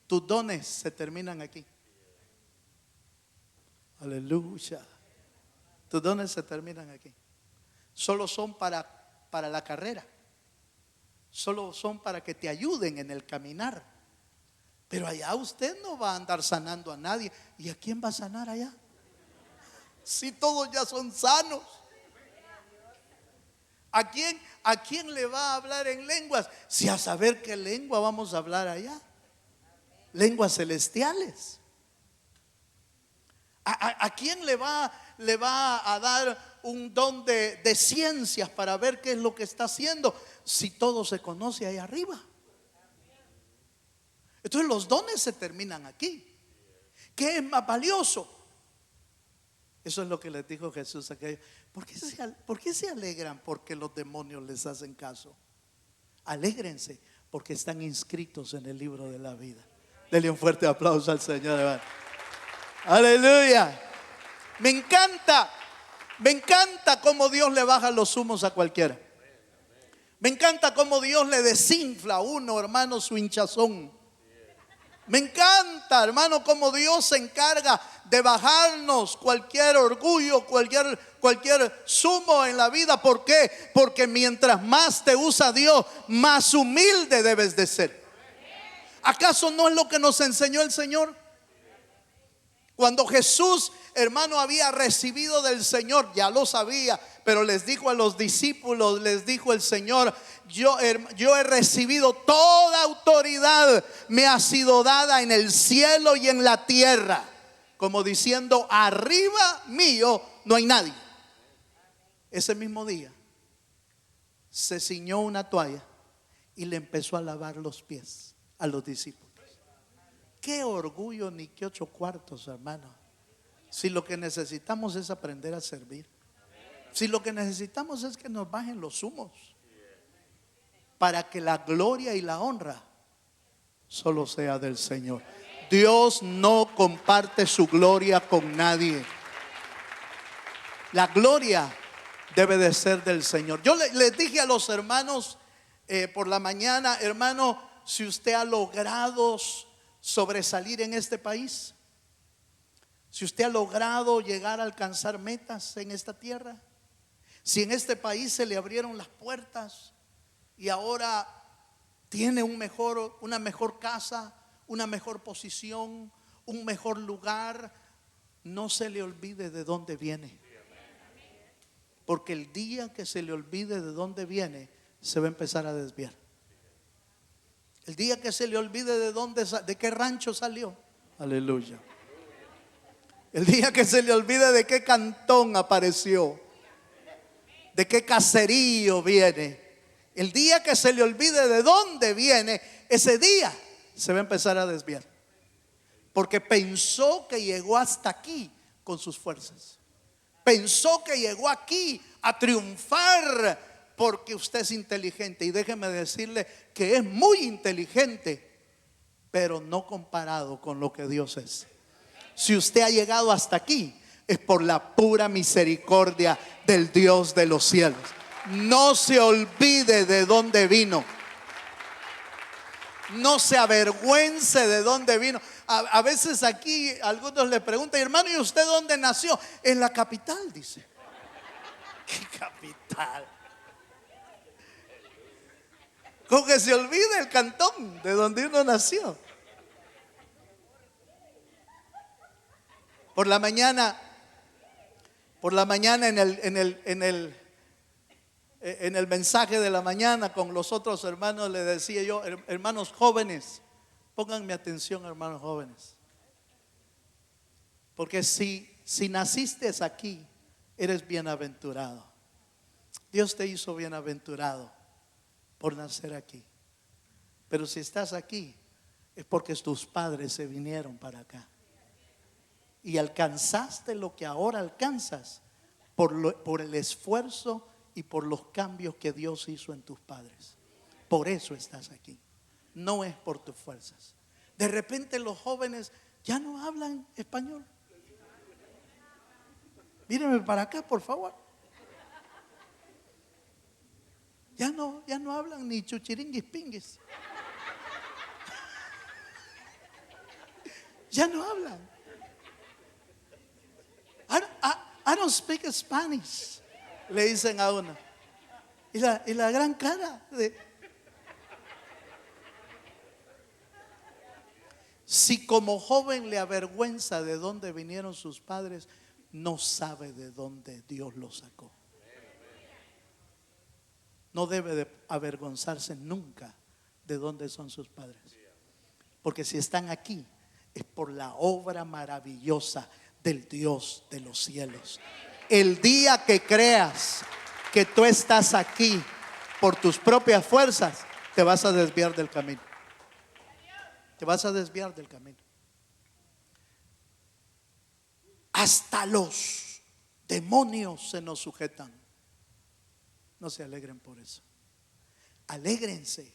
Tus dones se terminan aquí. Aleluya. Tus dones se terminan aquí. Solo son para la carrera. Solo son para que te ayuden en el caminar. Pero allá usted no va a andar sanando a nadie. ¿Y a quién va a sanar allá? Si todos ya son sanos. ¿A quién le va a hablar en lenguas? Si a saber qué lengua vamos a hablar allá. Lenguas celestiales. ¿A quién le va a dar un don de ciencias para ver qué es lo que está haciendo? Si todo se conoce ahí arriba. Entonces los dones se terminan aquí. ¿Qué es más valioso? Eso es lo que les dijo Jesús a aquellos. ¿Por qué se alegran porque los demonios les hacen caso? Alégrense porque están inscritos en el libro de la vida. Denle un fuerte aplauso al Señor, hermano. Aleluya. Me encanta cómo Dios le baja los humos a cualquiera. Me encanta cómo Dios le desinfla a uno, hermano, su hinchazón. Me encanta, hermano, cómo Dios se encarga de bajarnos cualquier orgullo, cualquier sumo en la vida. ¿Por qué? Porque mientras más te usa Dios, más humilde debes de ser. ¿Acaso no es lo que nos enseñó el Señor? Cuando Jesús, hermano, había recibido del Señor, ya lo sabía, pero les dijo a los discípulos, les dijo el Señor: yo he recibido toda autoridad, me ha sido dada en el cielo y en la tierra. Como diciendo, arriba mío no hay nadie. Ese mismo día se ciñó una toalla y le empezó a lavar los pies a los discípulos. Qué orgullo ni qué 8 cuartos, hermano. Si lo que necesitamos es aprender a servir. Si lo que necesitamos es que nos bajen los humos, para que la gloria y la honra solo sea del Señor. Dios no comparte su gloria con nadie. La gloria debe de ser del Señor. Yo les dije a los hermanos por la mañana: hermano, si usted ha logrado sobresalir en este país, si usted ha logrado llegar a alcanzar metas en esta tierra, si en este país se le abrieron las puertas y ahora tiene una mejor casa, una mejor posición, un mejor lugar, no se le olvide de dónde viene. Porque el día que se le olvide de dónde viene, se va a empezar a desviar. El día que se le olvide de qué rancho salió, aleluya. El día que se le olvide de qué cantón apareció, de qué caserío viene, el día que se le olvide de dónde viene, ese día se va a empezar a desviar. Porque pensó que llegó hasta aquí con sus fuerzas. Pensó que llegó aquí a triunfar porque usted es inteligente. Y déjeme decirle que es muy inteligente, pero no comparado con lo que Dios es. Si usted ha llegado hasta aquí, es por la pura misericordia del Dios de los cielos. No se olvide de dónde vino. No se avergüence de dónde vino. A veces aquí algunos le preguntan: hermano, ¿y usted dónde nació? En la capital, dice. ¿Qué capital? Como que se olvida el cantón de donde uno nació. Por la mañana en el mensaje de la mañana con los otros hermanos le decía yo: hermanos jóvenes, pónganme atención, hermanos jóvenes, porque si naciste aquí, eres bienaventurado. Dios te hizo bienaventurado por nacer aquí. Pero si estás aquí, es porque tus padres se vinieron para acá y alcanzaste lo que ahora alcanzas por el esfuerzo y por los cambios que Dios hizo en tus padres. Por eso estás aquí, no es por tus fuerzas. De repente los jóvenes ya no hablan español. Mírenme para acá, por favor. Ya no hablan ni chuchiringuis pinguis. Ya no hablan. I don't speak Spanish, le dicen a uno. Y la gran cara de... Si como joven le avergüenza de dónde vinieron sus padres, no sabe de dónde Dios los sacó. No debe de avergonzarse nunca de dónde son sus padres. Porque si están aquí, es por la obra maravillosa del Dios de los cielos. El día que creas que tú estás aquí por tus propias fuerzas, te vas a desviar del camino. Te vas a desviar del camino. Hasta los demonios se nos sujetan. No se alegren por eso. Alégrense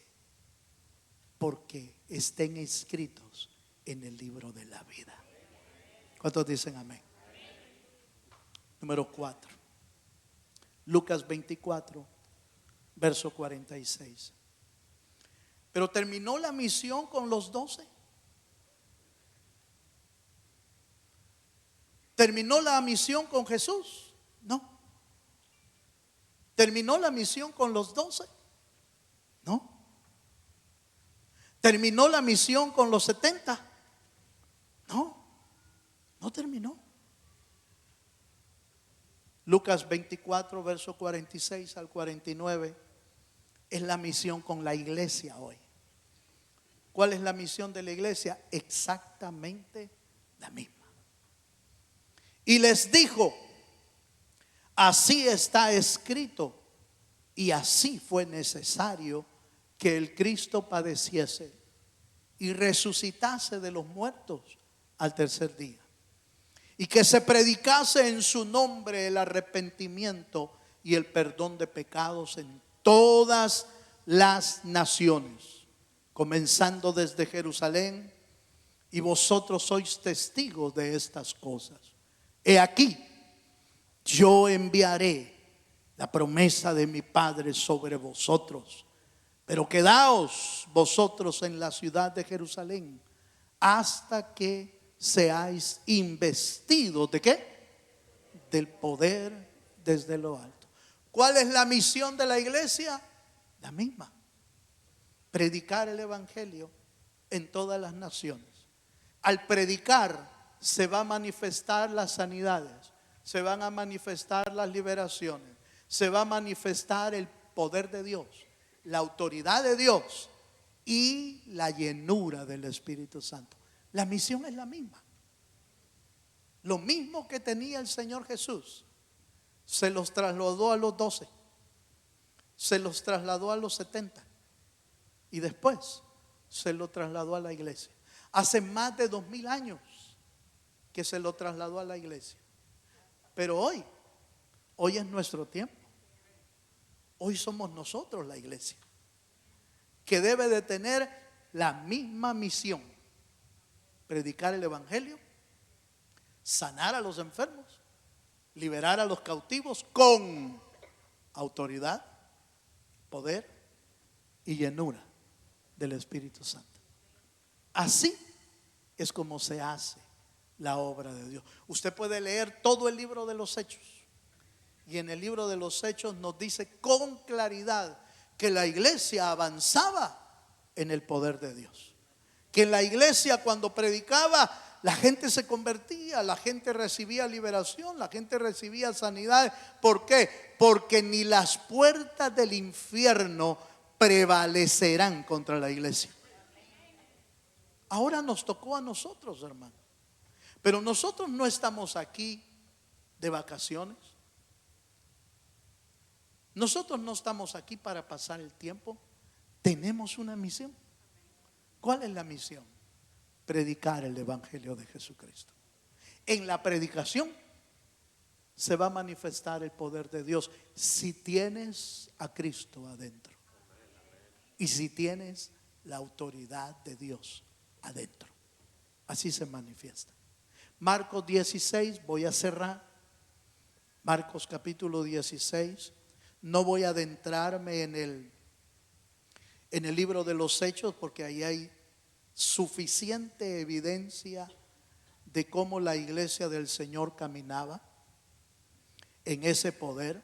porque estén escritos en el libro de la vida. ¿Cuántos dicen amén? Número 4. Lucas 24, verso 46. Pero terminó la misión con los 12. ¿Terminó la misión con Jesús? No. ¿Terminó la misión con los 12? No. ¿Terminó la misión con los 70? No, no terminó. Lucas 24, verso 46 al 49 es la misión con la iglesia hoy. ¿Cuál es la misión de la iglesia? Exactamente la misma. Y les dijo: así está escrito, y así fue necesario que el Cristo padeciese y resucitase de los muertos al tercer día, y que se predicase en su nombre el arrepentimiento y el perdón de pecados en todas las naciones, comenzando desde Jerusalén, y vosotros sois testigos de estas cosas. He aquí, yo enviaré la promesa de mi Padre sobre vosotros, pero quedaos vosotros en la ciudad de Jerusalén hasta que seáis investidos ¿de qué? Del poder desde lo alto. ¿Cuál es la misión de la iglesia? La misma: predicar el evangelio en todas las naciones. Al predicar se va a manifestar las sanidades, se van a manifestar las liberaciones, se va a manifestar el poder de Dios, la autoridad de Dios y la llenura del Espíritu Santo. La misión es la misma. Lo mismo que tenía el Señor Jesús, se los trasladó a los 12, se los trasladó a los 70 y después se lo trasladó a la iglesia. Hace más de 2000 años que se lo trasladó a la iglesia. Pero hoy es nuestro tiempo. Hoy somos nosotros la iglesia, que debe de tener la misma misión: predicar el evangelio, sanar a los enfermos, liberar a los cautivos con autoridad, poder y llenura del Espíritu Santo. Así es como se hace la obra de Dios. Usted puede leer todo el libro de los Hechos, y en el libro de los Hechos nos dice con claridad que la iglesia avanzaba en el poder de Dios, que en la iglesia cuando predicaba la gente se convertía, la gente recibía liberación, la gente recibía sanidad. ¿Por qué? Porque ni las puertas del infierno prevalecerán contra la iglesia. Ahora nos tocó a nosotros, hermano. Pero nosotros no estamos aquí de vacaciones. Nosotros no estamos aquí para pasar el tiempo. Tenemos una misión. ¿Cuál es la misión? Predicar el evangelio de Jesucristo. En la predicación se va a manifestar el poder de Dios si tienes a Cristo adentro y si tienes la autoridad de Dios adentro. Así se manifiesta. Marcos 16, voy a cerrar. Marcos capítulo 16. No voy a adentrarme en el libro de los Hechos, porque ahí hay suficiente evidencia de cómo la iglesia del Señor caminaba en ese poder.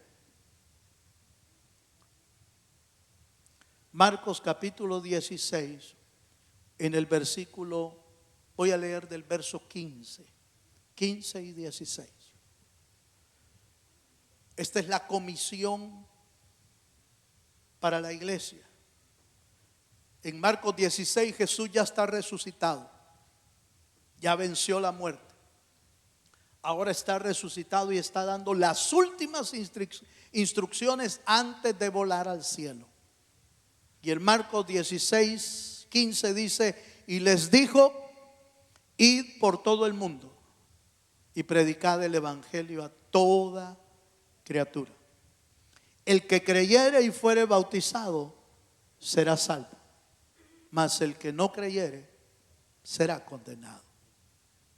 Marcos capítulo 16, en el versículo, voy a leer del verso 15 y 16. Esta es la comisión para la iglesia. En Marcos 16 Jesús ya está resucitado, ya venció la muerte, ahora está resucitado y está dando las últimas instrucciones antes de volar al cielo. Y en Marcos 16, 15 dice: y les dijo: id por todo el mundo y predicad el evangelio a toda criatura. El que creyere y fuere bautizado será salvo, mas el que no creyere será condenado.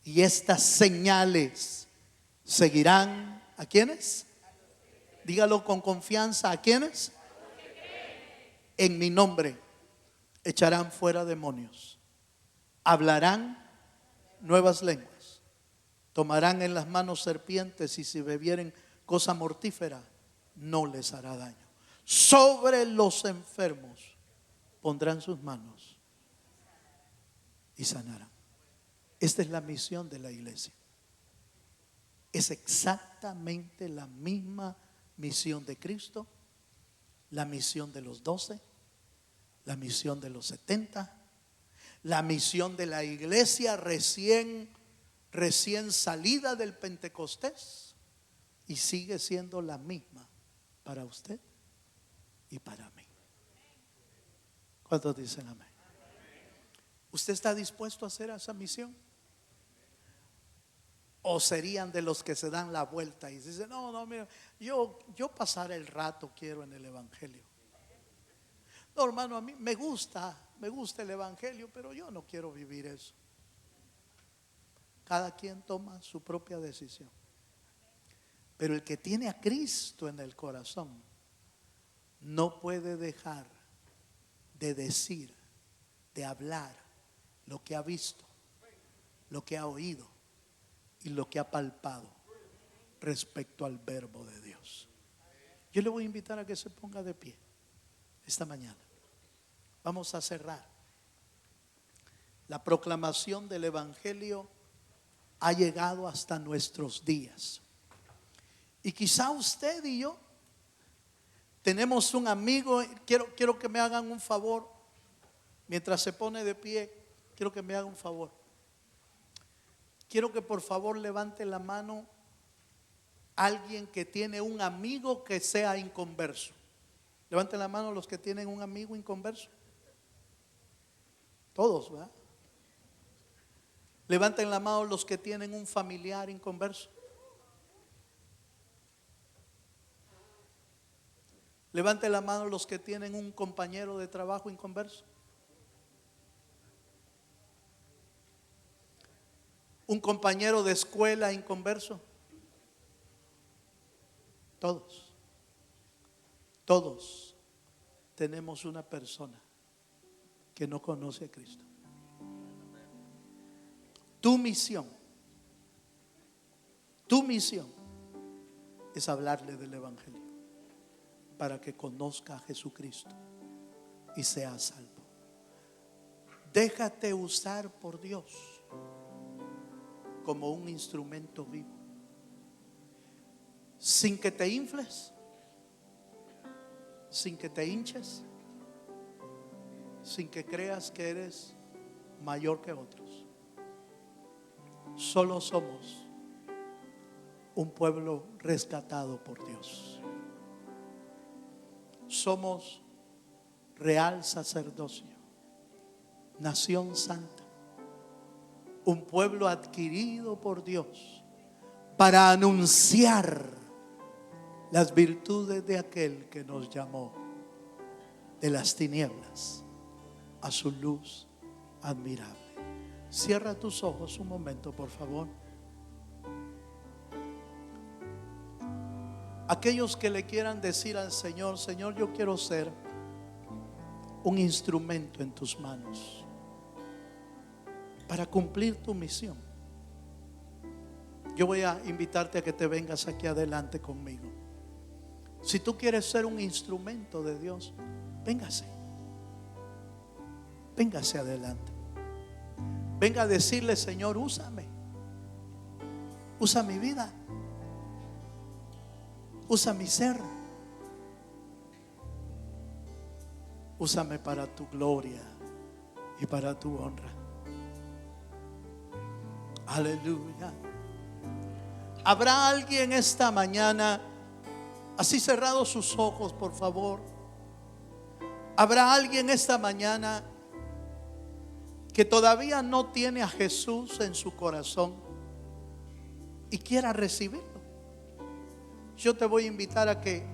Y estas señales seguirán ¿a quiénes? Dígalo con confianza: ¿a quiénes? En mi nombre echarán fuera demonios, hablarán nuevas lenguas, tomarán en las manos serpientes, y si bebieren cosa mortífera no les hará daño. Sobre los enfermos pondrán sus manos y sanarán. Esta es la misión de la iglesia. Es exactamente la misma misión de Cristo, la misión de los 12, la misión de los 70, la misión de la iglesia recién salida del Pentecostés, y sigue siendo la misma para usted y para mí. ¿Cuántos dicen amén? ¿Usted está dispuesto a hacer esa misión? ¿O serían de los que se dan la vuelta y dicen, no, no, mira, yo pasar el rato quiero en el evangelio? No, hermano, a mí me gusta el evangelio, pero yo no quiero vivir eso. Cada quien toma su propia decisión. Pero el que tiene a Cristo en el corazón no puede dejar de decir, de hablar lo que ha visto, lo que ha oído y lo que ha palpado respecto al verbo de Dios. Yo le voy a invitar a que se ponga de pie esta mañana. Vamos a cerrar. La proclamación del evangelio ha llegado hasta nuestros días. Y quizá usted y yo tenemos un amigo. Quiero que me hagan un favor. Mientras se pone de pie, quiero que me hagan un favor. Quiero que por favor levante la mano alguien que tiene un amigo que sea inconverso. Levanten la mano los que tienen un amigo inconverso. Todos, ¿verdad? Levanten la mano los que tienen un familiar inconverso. Levanten la mano los que tienen un compañero de trabajo inconverso. Un compañero de escuela inconverso. Todos tenemos una persona que no conoce a Cristo. Tu misión es hablarle del evangelio para que conozca a Jesucristo y sea salvo. Déjate usar por Dios como un instrumento vivo, sin que te infles, sin que te hinches, sin que creas que eres mayor que otros. Solo somos un pueblo rescatado por Dios. Somos real sacerdocio, nación santa, un pueblo adquirido por Dios para anunciar las virtudes de aquel que nos llamó de las tinieblas a su luz admirable. Cierra tus ojos un momento, por favor. Aquellos que le quieran decir al Señor: Señor, yo quiero ser un instrumento en tus manos para cumplir tu misión. Yo voy a invitarte a que te vengas aquí adelante conmigo. Si tú quieres ser un instrumento de Dios, véngase adelante. Venga a decirle: Señor, úsame, usa mi vida, usa mi ser, úsame para tu gloria y para tu honra. Aleluya. ¿Habrá alguien esta mañana, así cerrados sus ojos, por favor? ¿Habrá alguien esta mañana que todavía no tiene a Jesús en su corazón y quiera recibirlo? Yo te voy a invitar a que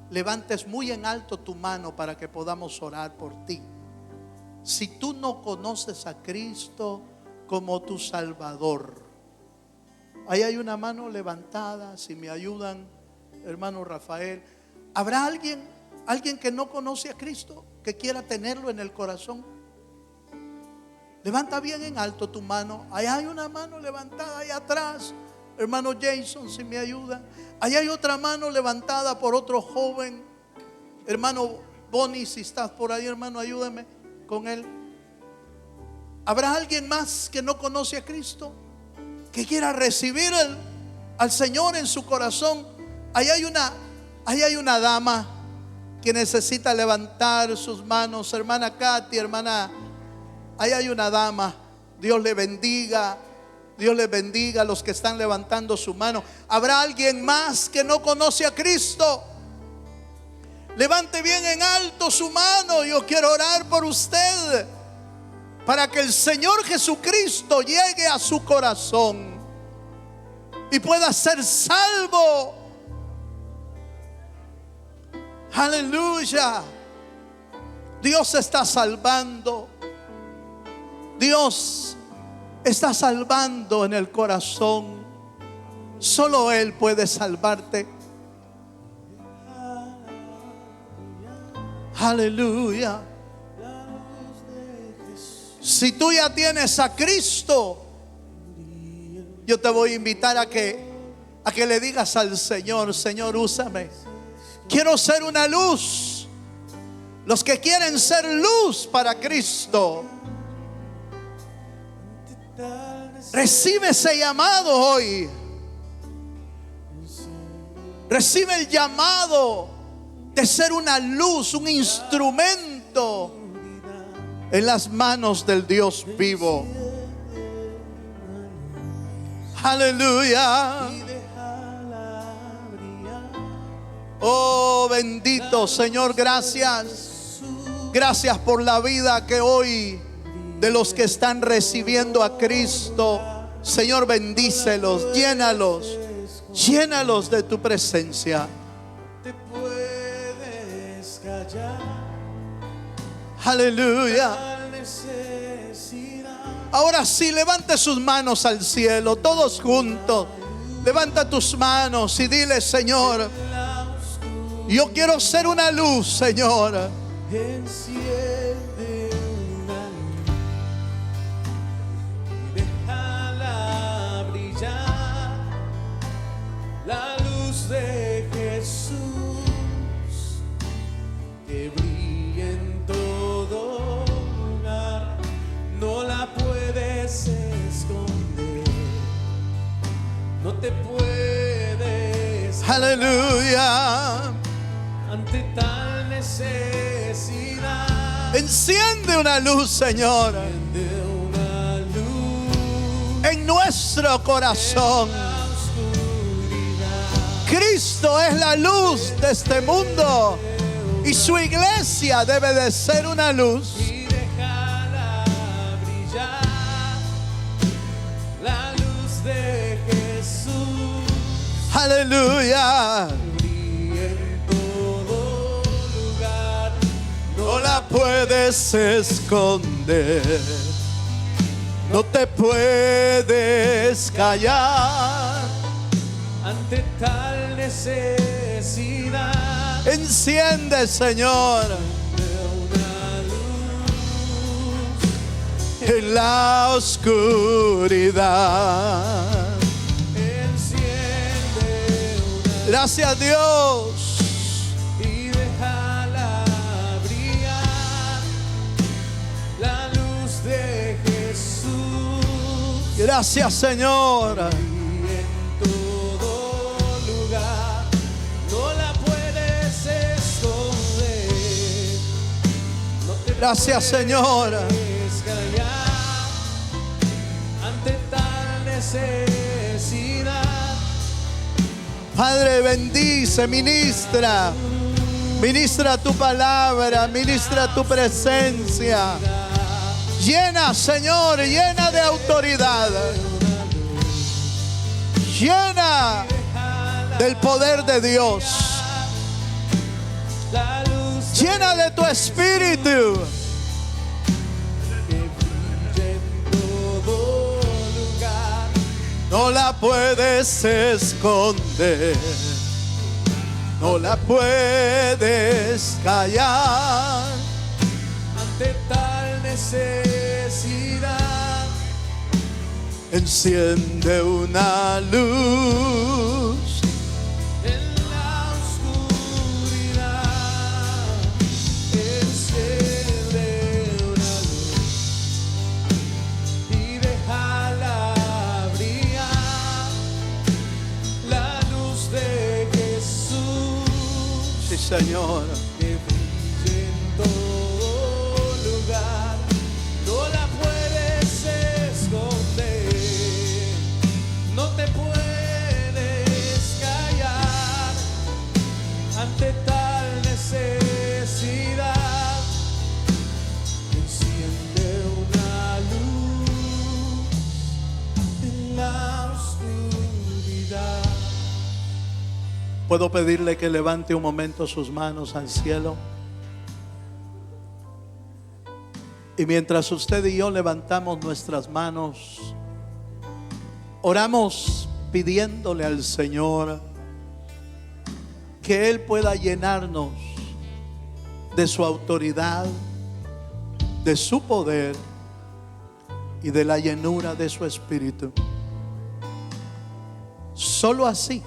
levantes muy en alto tu mano para que podamos orar por ti. Si tú no conoces a Cristo como tu Salvador, ahí hay una mano levantada. Si me ayudan, hermano Rafael. ¿Habrá alguien que no conoce a Cristo, que quiera tenerlo en el corazón? Levanta bien en alto tu mano. Ahí hay una mano levantada ahí atrás. Hermano Jason, si me ayuda. Ahí hay otra mano levantada por otro joven. Hermano Bonnie, si estás por ahí, hermano, ayúdame con él. ¿Habrá alguien más que no conoce a Cristo, que quiera recibir al Señor en su corazón? Ahí hay una dama que necesita levantar sus manos. Hermana Katy, hermana, ahí hay una dama. Dios le bendiga. Dios les bendiga a los que están levantando su mano. ¿Habrá alguien más que no conoce a Cristo? Levante bien en alto su mano. Yo quiero orar por usted, para que el Señor Jesucristo llegue a su corazón y puedas ser salvo. Aleluya. Dios está salvando. Dios está salvando en el corazón. Solo Él puede salvarte. Aleluya. Si tú ya tienes a Cristo, yo te voy a invitar a que le digas al Señor: Señor, úsame. Quiero ser una luz. Los que quieren ser luz para Cristo, recibe ese llamado hoy. Recibe el llamado de ser una luz, un instrumento en las manos del Dios vivo. Aleluya. Oh, bendito Señor, gracias. Gracias por la vida que hoy de los que están recibiendo a Cristo. Señor, bendícelos, llénalos. Llénalos de tu presencia. Te puedes callar. Aleluya. Ahora sí, levante sus manos al cielo, todos juntos. Levanta tus manos y dile: Señor, yo quiero ser una luz, Señor. Enciende una luz y déjala brillar, la luz de Jesús que brilla en todo lugar. No la puedes esconder, no te puedes. Aleluya. Ante tal necesidad, Enciende una luz, Señor, enciende una luz en nuestro corazón. en la oscuridad. Cristo es la luz de este mundo y su iglesia debe de ser una luz. Y déjala brillar, la luz de Jesús. Aleluya. Brilla en todo lugar, No la puedes esconder, no te puedes callar. ante tal necesidad, Enciende, Señor, de una luz. en la oscuridad. Enciende una Gracias, Dios. y déjala brillar, la luz de Jesús. Gracias, Señor. Y en todo lugar, no la puedes esconder, no te Gracias, Señor. puedes callar ante tal necesidad. Padre, bendice, ministra. Ministra tu palabra, ministra tu presencia. Llena, Señor, llena de autoridad. Llena del poder de Dios. La luz Llena de tu espíritu. que brilla en todo lugar, No la puedes esconder. No la puedes callar. ante tal necesidad. Enciende una luz En la oscuridad, enciende una luz y déjala brillar, la luz de Jesús. Sí, Señor. Que brille en todo lugar, no la puedes esconder, no te puedes callar ante tal necesidad. Enciende una luz en la oscuridad. ¿Puedo pedirle que levante un momento sus manos al cielo? Y mientras usted y yo levantamos nuestras manos, oramos pidiéndole al Señor que Él pueda llenarnos de su autoridad, de su poder y de la llenura de su Espíritu. Solo así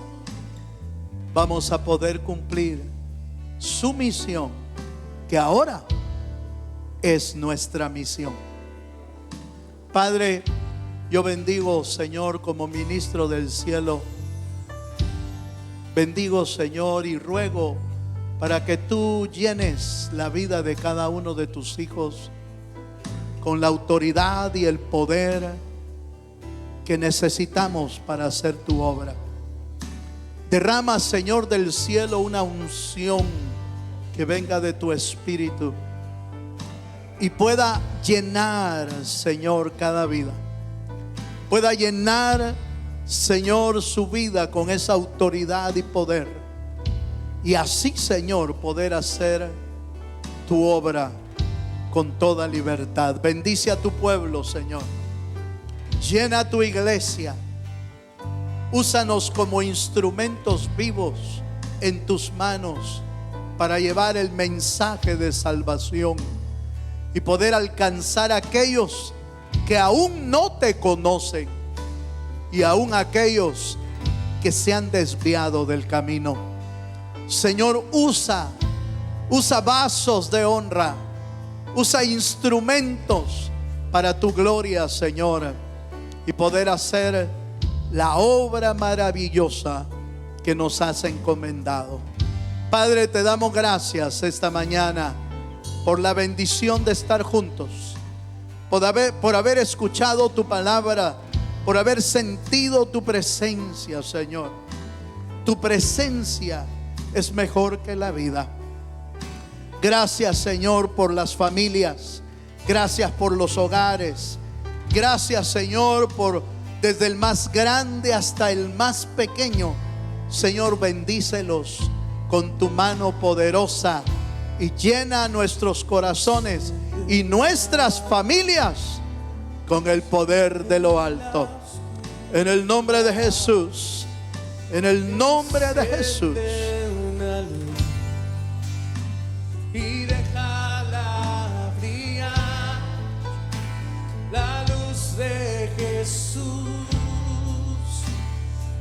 vamos a poder cumplir su misión, que ahora es nuestra misión. Padre, yo bendigo, Señor, como ministro del cielo. Bendigo, Señor, y ruego para que tú llenes la vida de cada uno de tus hijos con la autoridad y el poder que necesitamos para hacer tu obra. Derrama, Señor, del cielo una unción que venga de tu Espíritu y pueda llenar, Señor, cada vida. Pueda llenar, Señor, su vida con esa autoridad y poder. Y así, Señor, poder hacer tu obra con toda libertad. Bendice a tu pueblo, Señor. Llena tu iglesia. Úsanos como instrumentos vivos en tus manos para llevar el mensaje de salvación y poder alcanzar a aquellos que aún no te conocen y aún aquellos que se han desviado del camino. Señor, usa vasos de honra, usa instrumentos para tu gloria, Señor, y poder hacer la obra maravillosa que nos has encomendado. Padre, te damos gracias esta mañana por la bendición de estar juntos, por haber escuchado tu palabra, por haber sentido tu presencia, Señor. Tu presencia es mejor que la vida. Gracias, Señor, por las familias. Gracias por los hogares. Gracias, Señor, por desde el más grande hasta el más pequeño. Señor, bendícelos con tu mano poderosa y llena nuestros corazones y nuestras familias con el poder de lo alto. En el nombre de Jesús. En el nombre de Jesús. Y déjala brillar, la luz de Jesús,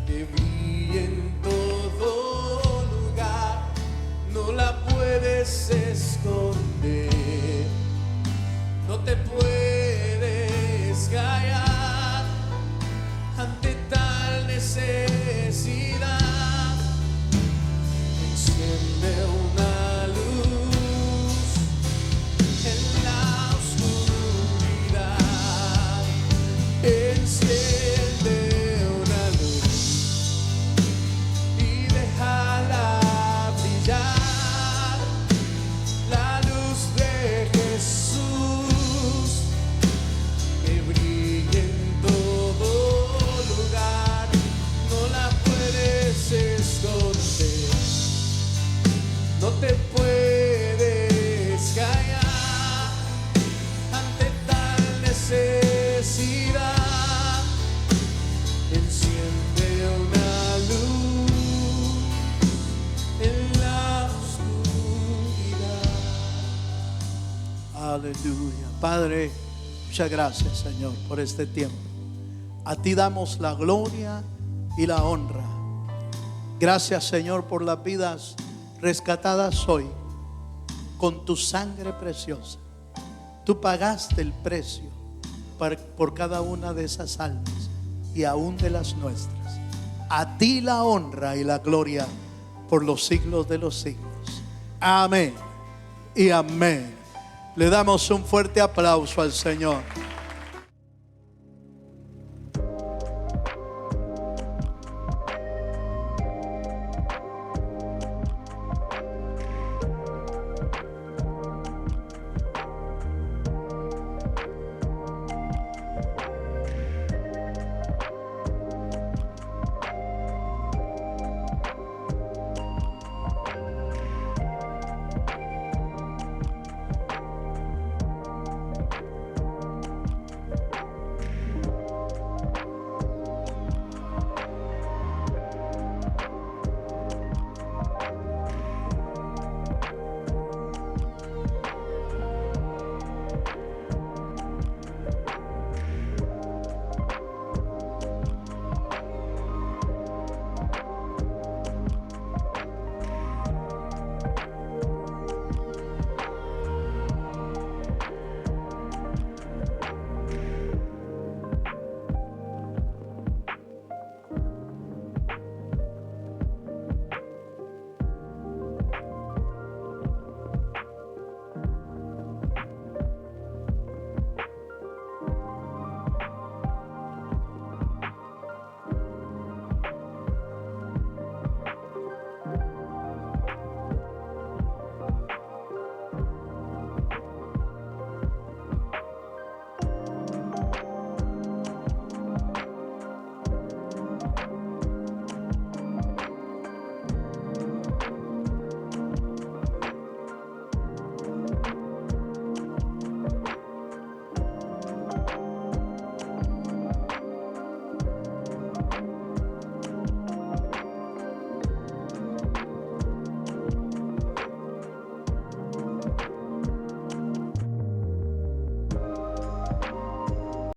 que brille en todo lugar, no la puedes esconder, no te puedes callar ante tal necesidad. Enciende una luz en la oscuridad. Enciende una luz y déjala brillar, la luz de Jesús, que brille en todo lugar, no la puedes esconder, no te puedes callar ante tal necesidad. Enciende una luz en la oscuridad. Aleluya. Padre, muchas gracias, Señor, por este tiempo. A ti damos la gloria y la honra. Gracias, Señor, por las vidas rescatadas hoy con tu sangre preciosa. Tú pagaste el precio por cada una de esas almas y aún de las nuestras. A ti la honra y la gloria por los siglos de los siglos. Amén y amén. Le damos un fuerte aplauso al Señor.